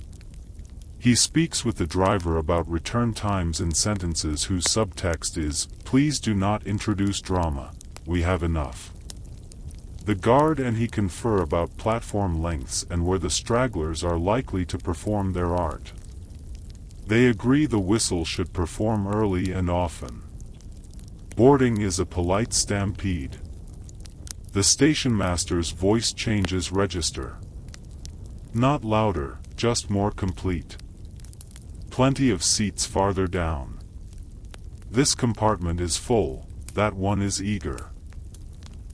He speaks with the driver about return times in sentences whose subtext is, "Please do not introduce drama, we have enough." The guard and he confer about platform lengths and where the stragglers are likely to perform their art. They agree the whistle should perform early and often. Boarding is a polite stampede. The station master's voice changes register. Not louder, just more complete. Plenty of seats farther down. This compartment is full, that one is eager.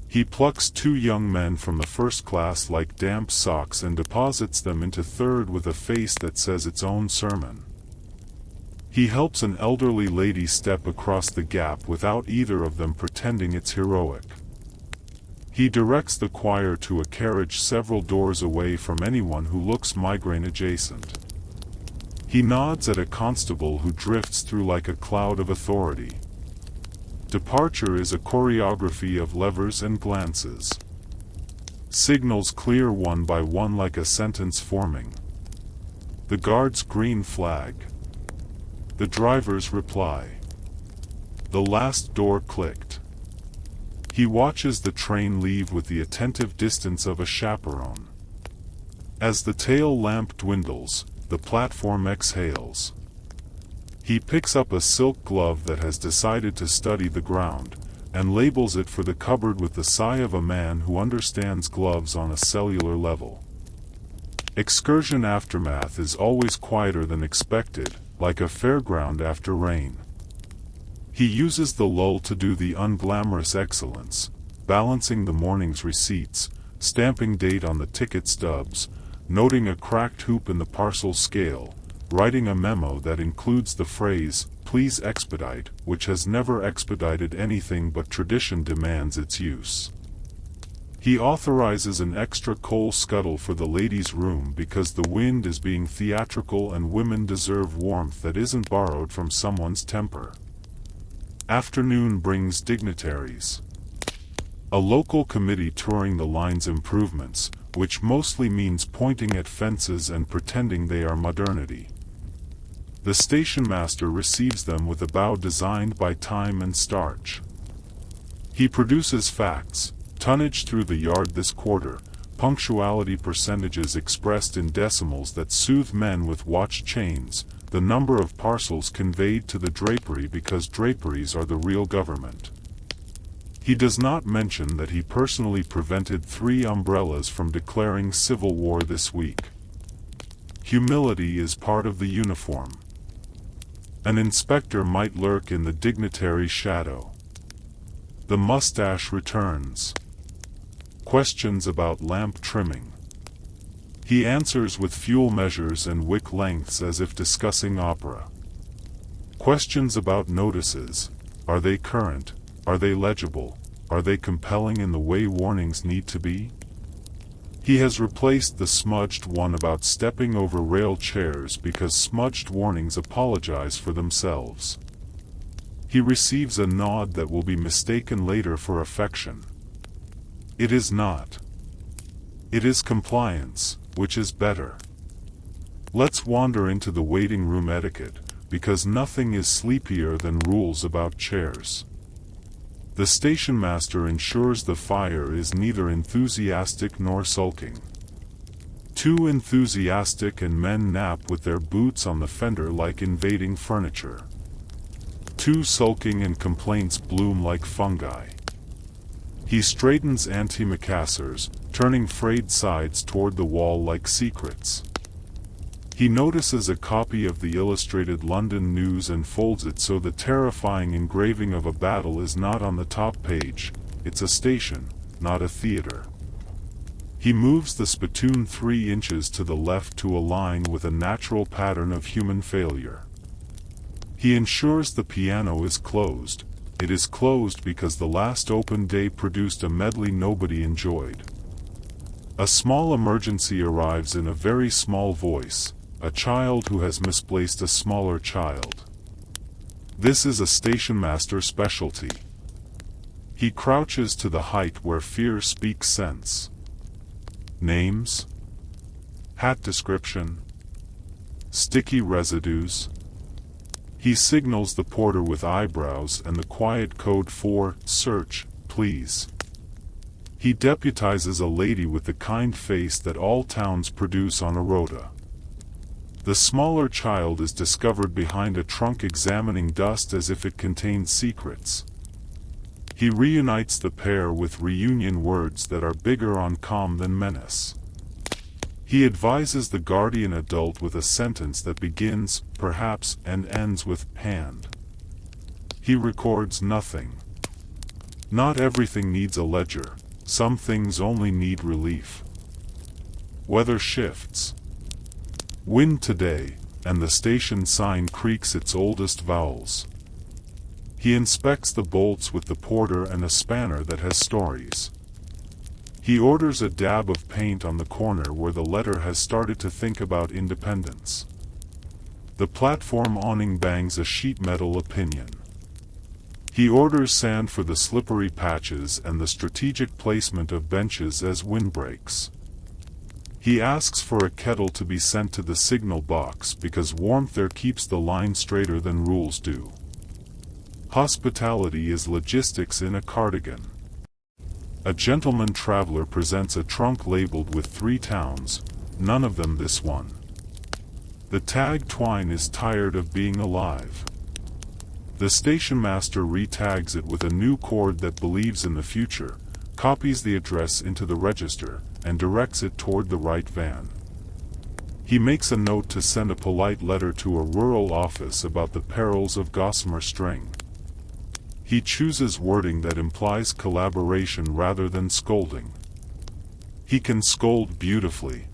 He plucks 2 young men from the first class like damp socks and deposits them into third with a face that says its own sermon. He helps an elderly lady step across the gap without either of them pretending it's heroic. He directs the choir to a carriage several doors away from anyone who looks migraine adjacent. He nods at a constable who drifts through like a cloud of authority. Departure is a choreography of levers and glances. Signals clear one by one like a sentence forming. The guard's green flag. The driver's reply. The last door clicked. He watches the train leave with the attentive distance of a chaperone. As the tail lamp dwindles, the platform exhales. He picks up a silk glove that has decided to study the ground, and labels it for the cupboard with the sigh of a man who understands gloves on a cellular level. Excursion aftermath is always quieter than expected, like a fairground after rain. He uses the lull to do the unglamorous excellence, balancing the morning's receipts, stamping date on the ticket stubs, noting a cracked hoop in the parcel scale, writing a memo that includes the phrase, please expedite, which has never expedited anything but tradition demands its use. He authorizes an extra coal scuttle for the ladies' room because the wind is being theatrical and women deserve warmth that isn't borrowed from someone's temper. Afternoon brings dignitaries. A local committee touring the line's improvements, which mostly means pointing at fences and pretending they are modernity. The station master receives them with a bow designed by time and starch. He produces facts: tonnage through the yard this quarter, punctuality percentages expressed in decimals that soothe men with watch chains, the number of parcels conveyed to the drapery because draperies are the real government. He does not mention that he personally prevented 3 umbrellas from declaring civil war this week. Humility is part of the uniform. An inspector might lurk in the dignitary's shadow. The mustache returns. Questions about lamp trimming. He answers with fuel measures and wick lengths as if discussing opera. Questions about notices. Are they current? Are they legible? Are they compelling in the way warnings need to be? He has replaced the smudged one about stepping over rail chairs because smudged warnings apologize for themselves. He receives a nod that will be mistaken later for affection. It is not. It is compliance, which is better. Let's wander into the waiting room etiquette, because nothing is sleepier than rules about chairs. The station master ensures the fire is neither enthusiastic nor sulking. 2 enthusiastic and men nap with their boots on the fender like invading furniture. 2 sulking and complaints bloom like fungi. He straightens antimacassars, turning frayed sides toward the wall like secrets. He notices a copy of the Illustrated London News and folds it so the terrifying engraving of a battle is not on the top page. It's a station, not a theater. He moves the spittoon 3 inches to the left to align with a natural pattern of human failure. He ensures the piano is closed. It is closed because the last open day produced a medley nobody enjoyed. A small emergency arrives in a very small voice. A child who has misplaced a smaller child. This is a station master specialty. He crouches to the height where fear speaks sense. Names. Hat description. Sticky residues. He signals the porter with eyebrows and the quiet code for "search, please." He deputizes a lady with the kind face that all towns produce on a rota. The smaller child is discovered behind a trunk examining dust as if it contained secrets. He reunites the pair with reunion words that are bigger on calm than menace. He advises the guardian adult with a sentence that begins, perhaps, and ends with, hand. He records nothing. Not everything needs a ledger. Some things only need relief. Weather shifts. Wind today, and the station sign creaks its oldest vowels. He inspects the bolts with the porter and a spanner that has stories. He orders a dab of paint on the corner where the letter has started to think about independence. The platform awning bangs a sheet metal opinion. He orders sand for the slippery patches and the strategic placement of benches as windbreaks. He asks for a kettle to be sent to the signal box because warmth there keeps the line straighter than rules do. Hospitality is logistics in a cardigan. A gentleman traveler presents a trunk labeled with 3 towns, none of them this one. The tag twine is tired of being alive. The station master retags it with a new cord that believes in the future, copies the address into the register, and directs it toward the right van. He makes a note to send a polite letter to a rural office about the perils of gossamer string. He chooses wording that implies collaboration rather than scolding. He can scold beautifully.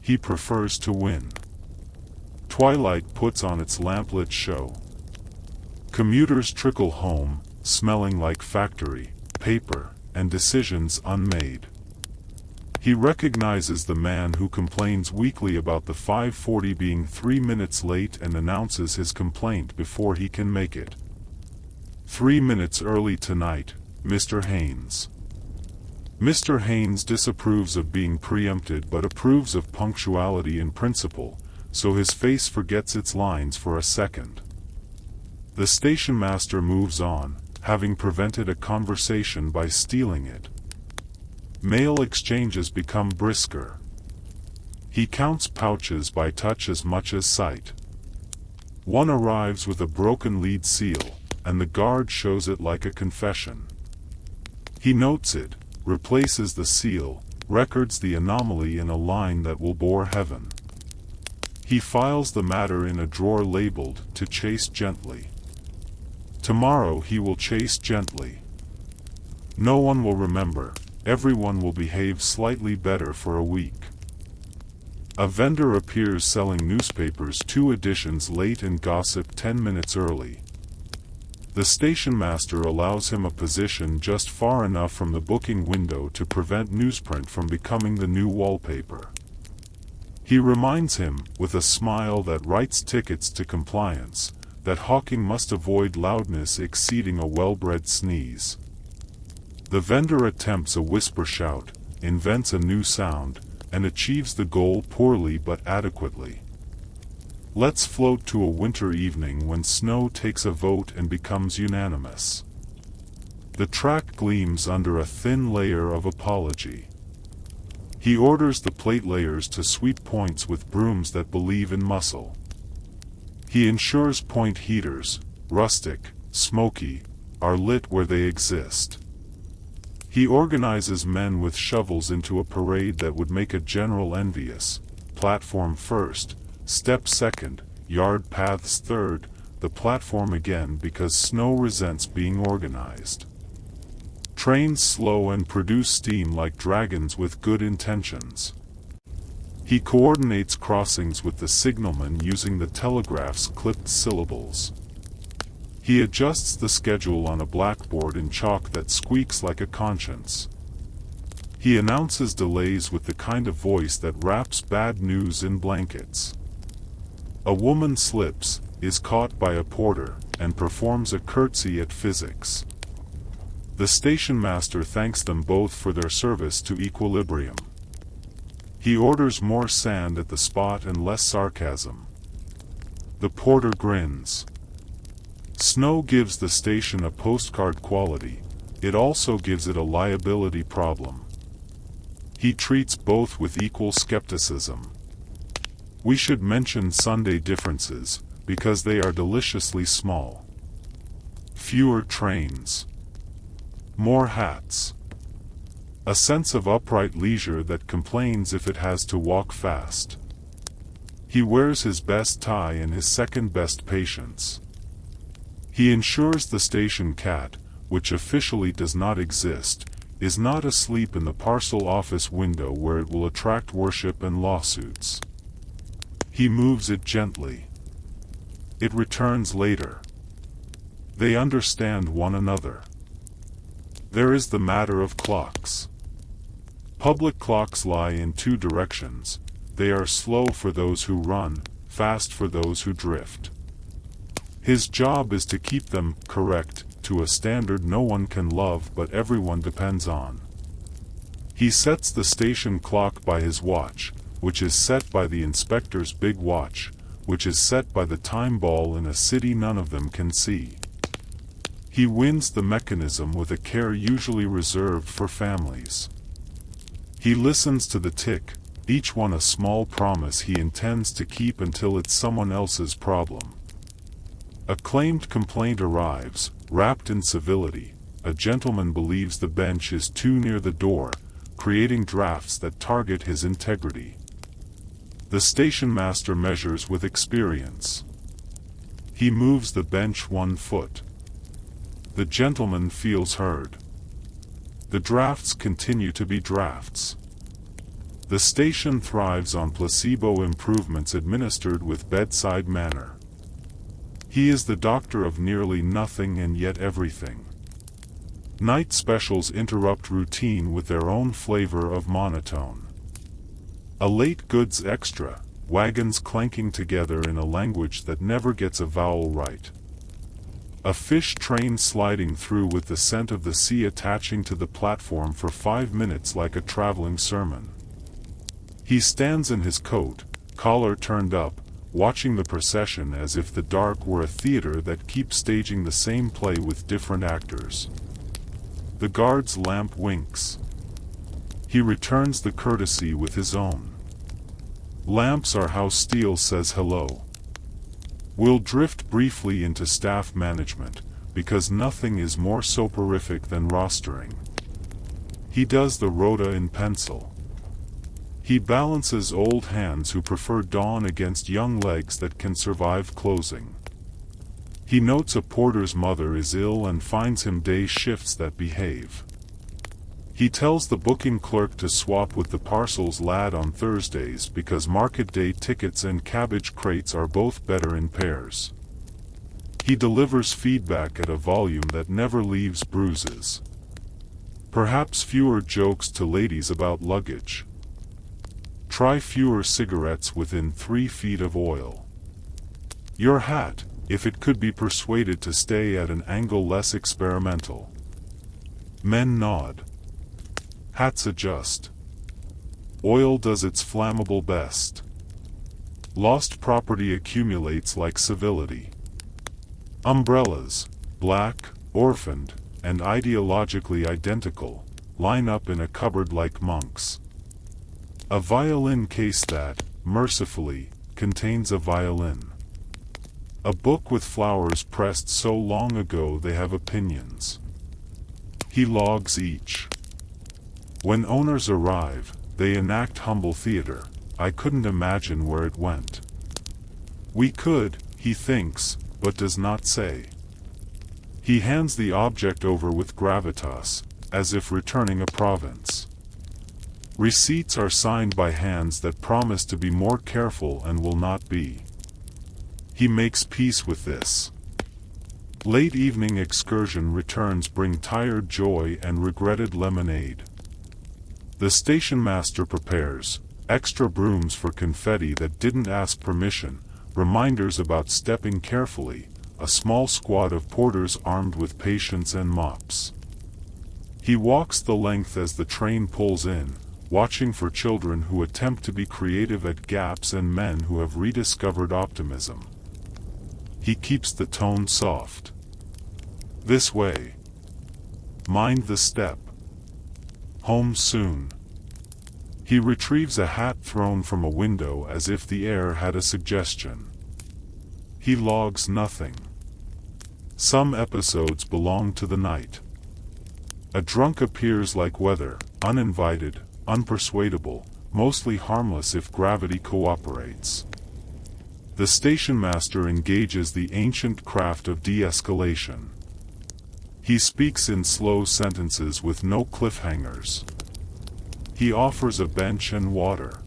He prefers to win. Twilight puts on its lamplit show. Commuters trickle home, smelling like factory, paper, and decisions unmade. He recognizes the man who complains weekly about the 5:40 being 3 minutes late and announces his complaint before he can make it. 3 minutes early tonight, Mr. Haynes. Mr. Haynes disapproves of being preempted but approves of punctuality in principle, so his face forgets its lines for a second. The station master moves on, having prevented a conversation by stealing it. Mail exchanges become brisker. He counts pouches by touch as much as sight. One arrives with a broken lead seal, and the guard shows it like a confession. He notes it, replaces the seal, records the anomaly in a line that will bore heaven. He files the matter in a drawer labeled, "To chase gently." Tomorrow he will chase gently. No one will remember, everyone will behave slightly better for a week. A vendor appears selling newspapers 2 editions late and gossip 10 minutes early. The station master allows him a position just far enough from the booking window to prevent newsprint from becoming the new wallpaper. He reminds him, with a smile that writes tickets to compliance, that hawking must avoid loudness exceeding a well-bred sneeze. The vendor attempts a whisper shout, invents a new sound, and achieves the goal poorly but adequately. Let's float to a winter evening when snow takes a vote and becomes unanimous. The track gleams under a thin layer of apology. He orders the plate layers to sweep points with brooms that believe in muscle. He ensures point heaters, rustic, smoky, are lit where they exist. He organizes men with shovels into a parade that would make a general envious: platform first, step second, yard paths third, the platform again because snow resents being organized. Trains slow and produce steam like dragons with good intentions. He coordinates crossings with the signalman using the telegraph's clipped syllables. He adjusts the schedule on a blackboard in chalk that squeaks like a conscience. He announces delays with the kind of voice that wraps bad news in blankets. A woman slips, is caught by a porter, and performs a curtsy at physics. The station master thanks them both for their service to equilibrium. He orders more sand at the spot and less sarcasm. The porter grins. Snow gives the station a postcard quality, it also gives it a liability problem. He treats both with equal skepticism. We should mention Sunday differences, because they are deliciously small. Fewer trains. More hats. A sense of upright leisure that complains if it has to walk fast. He wears his best tie and his second-best patience. He ensures the station cat, which officially does not exist, is not asleep in the parcel office window where it will attract worship and lawsuits. He moves it gently. It returns later. They understand one another. There is the matter of clocks. Public clocks lie in 2 directions. They are slow for those who run, fast for those who drift. His job is to keep them correct to a standard no one can love but everyone depends on. He sets the station clock by his watch, which is set by the inspector's big watch, which is set by the time ball in a city none of them can see. He wins the mechanism with a care usually reserved for families. He listens to the tick, each one a small promise he intends to keep until it's someone else's problem. A claimed complaint arrives, wrapped in civility. A gentleman believes the bench is too near the door, creating drafts that target his integrity. The station master measures with experience. He moves the bench 1 foot. The gentleman feels heard. The drafts continue to be drafts. The station thrives on placebo improvements administered with bedside manner. He is the doctor of nearly nothing and yet everything. Night specials interrupt routine with their own flavor of monotone. A late goods extra, wagons clanking together in a language that never gets a vowel right. A fish train sliding through with the scent of the sea attaching to the platform for 5 minutes like a traveling sermon. He stands in his coat, collar turned up, watching the procession as if the dark were a theater that keeps staging the same play with different actors. The guard's lamp winks. He returns the courtesy with his own. Lamps are how steel says hello. We'll drift briefly into staff management, because nothing is more soporific than rostering. He does the rota in pencil. He balances old hands who prefer dawn against young legs that can survive closing. He notes a porter's mother is ill and finds him day shifts that behave. He tells the booking clerk to swap with the parcels lad on Thursdays because market day tickets and cabbage crates are both better in pairs. He delivers feedback at a volume that never leaves bruises. Perhaps fewer jokes to ladies about luggage. Try fewer cigarettes within 3 feet of oil. Your hat, if it could be persuaded to stay at an angle less experimental. Men nod. Hats adjust. Oil does its flammable best. Lost property accumulates like civility. Umbrellas, black, orphaned, and ideologically identical, line up in a cupboard like monks. A violin case that, mercifully, contains a violin. A book with flowers pressed so long ago they have opinions. He logs each. When owners arrive, they enact humble theater. I couldn't imagine where it went. We could, he thinks, but does not say. He hands the object over with gravitas, as if returning a province. Receipts are signed by hands that promise to be more careful and will not be. He makes peace with this. Late evening excursion returns bring tired joy and regretted lemonade. The station master prepares extra brooms for confetti that didn't ask permission, reminders about stepping carefully, a small squad of porters armed with patience and mops. He walks the length as the train pulls in, watching for children who attempt to be creative at gaps and men who have rediscovered optimism. He keeps the tone soft. This way. Mind the step. Home soon. He retrieves a hat thrown from a window as if the air had a suggestion. He logs nothing. Some episodes belong to the night. A drunk appears like weather, uninvited, unpersuadable, mostly harmless if gravity cooperates. The station master engages the ancient craft of de-escalation. He speaks in slow sentences with no cliffhangers. He offers a bench and water.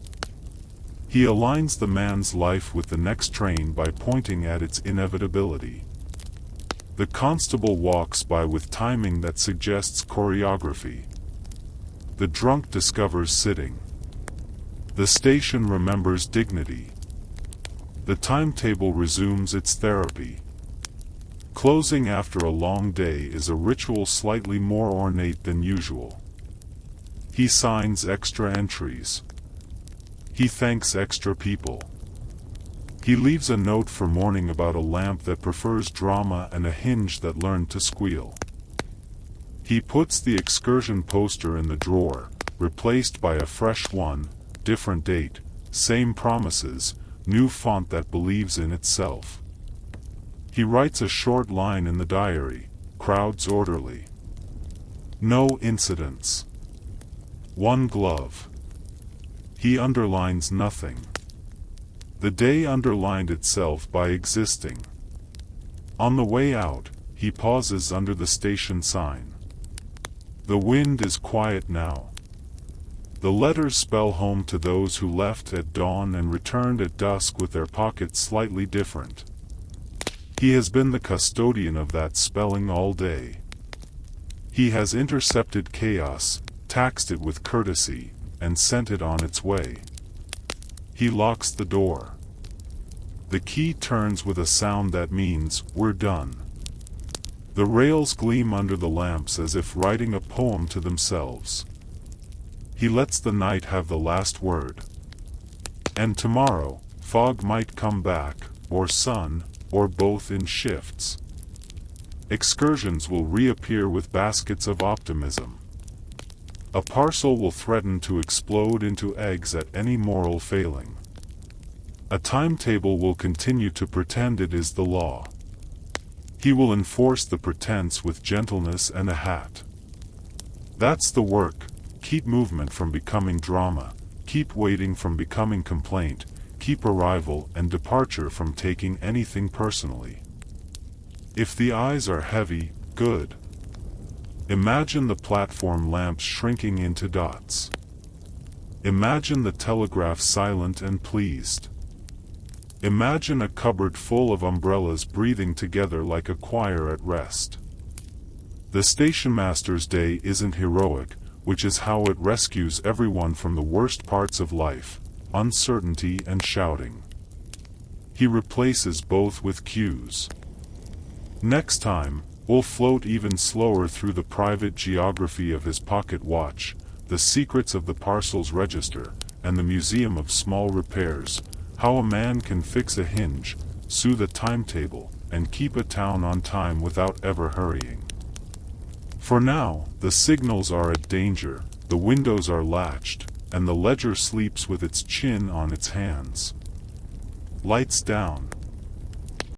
He aligns the man's life with the next train by pointing at its inevitability. The constable walks by with timing that suggests choreography. The drunk discovers sitting. The station remembers dignity. The timetable resumes its therapy. Closing after a long day is a ritual slightly more ornate than usual. He signs extra entries. He thanks extra people. He leaves a note for morning about a lamp that prefers drama and a hinge that learned to squeal. He puts the excursion poster in the drawer, replaced by a fresh one, different date, same promises, new font that believes in itself. He writes a short line in the diary, crowds orderly. No incidents. One glove. He underlines nothing. The day underlined itself by existing. On the way out, he pauses under the station sign. The wind is quiet now. The letters spell home to those who left at dawn and returned at dusk with their pockets slightly different. He has been the custodian of that spelling all day. He has intercepted chaos, taxed it with courtesy, and sent it on its way. He locks the door. The key turns with a sound that means, we're done. The rails gleam under the lamps as if writing a poem to themselves. He lets the night have the last word. And tomorrow, fog might come back, or sun, or both in shifts. Excursions will reappear with baskets of optimism. A parcel will threaten to explode into eggs at any moral failing. A timetable will continue to pretend it is the law. He will enforce the pretense with gentleness and a hat. That's the work. Keep movement from becoming drama, keep waiting from becoming complaint, keep arrival and departure from taking anything personally. If the eyes are heavy, good. Imagine the platform lamps shrinking into dots. Imagine the telegraph silent and pleased. Imagine a cupboard full of umbrellas breathing together like a choir at rest. The stationmaster's day isn't heroic, which is how it rescues everyone from the worst parts of life, uncertainty and shouting. He replaces both with cues. Next time, we'll float even slower through the private geography of his pocket watch, the secrets of the parcel's register, and the museum of small repairs, how a man can fix a hinge, soothe a timetable, and keep a town on time without ever hurrying. For now, the signals are at danger, the windows are latched, and the ledger sleeps with its chin on its hands. Lights down.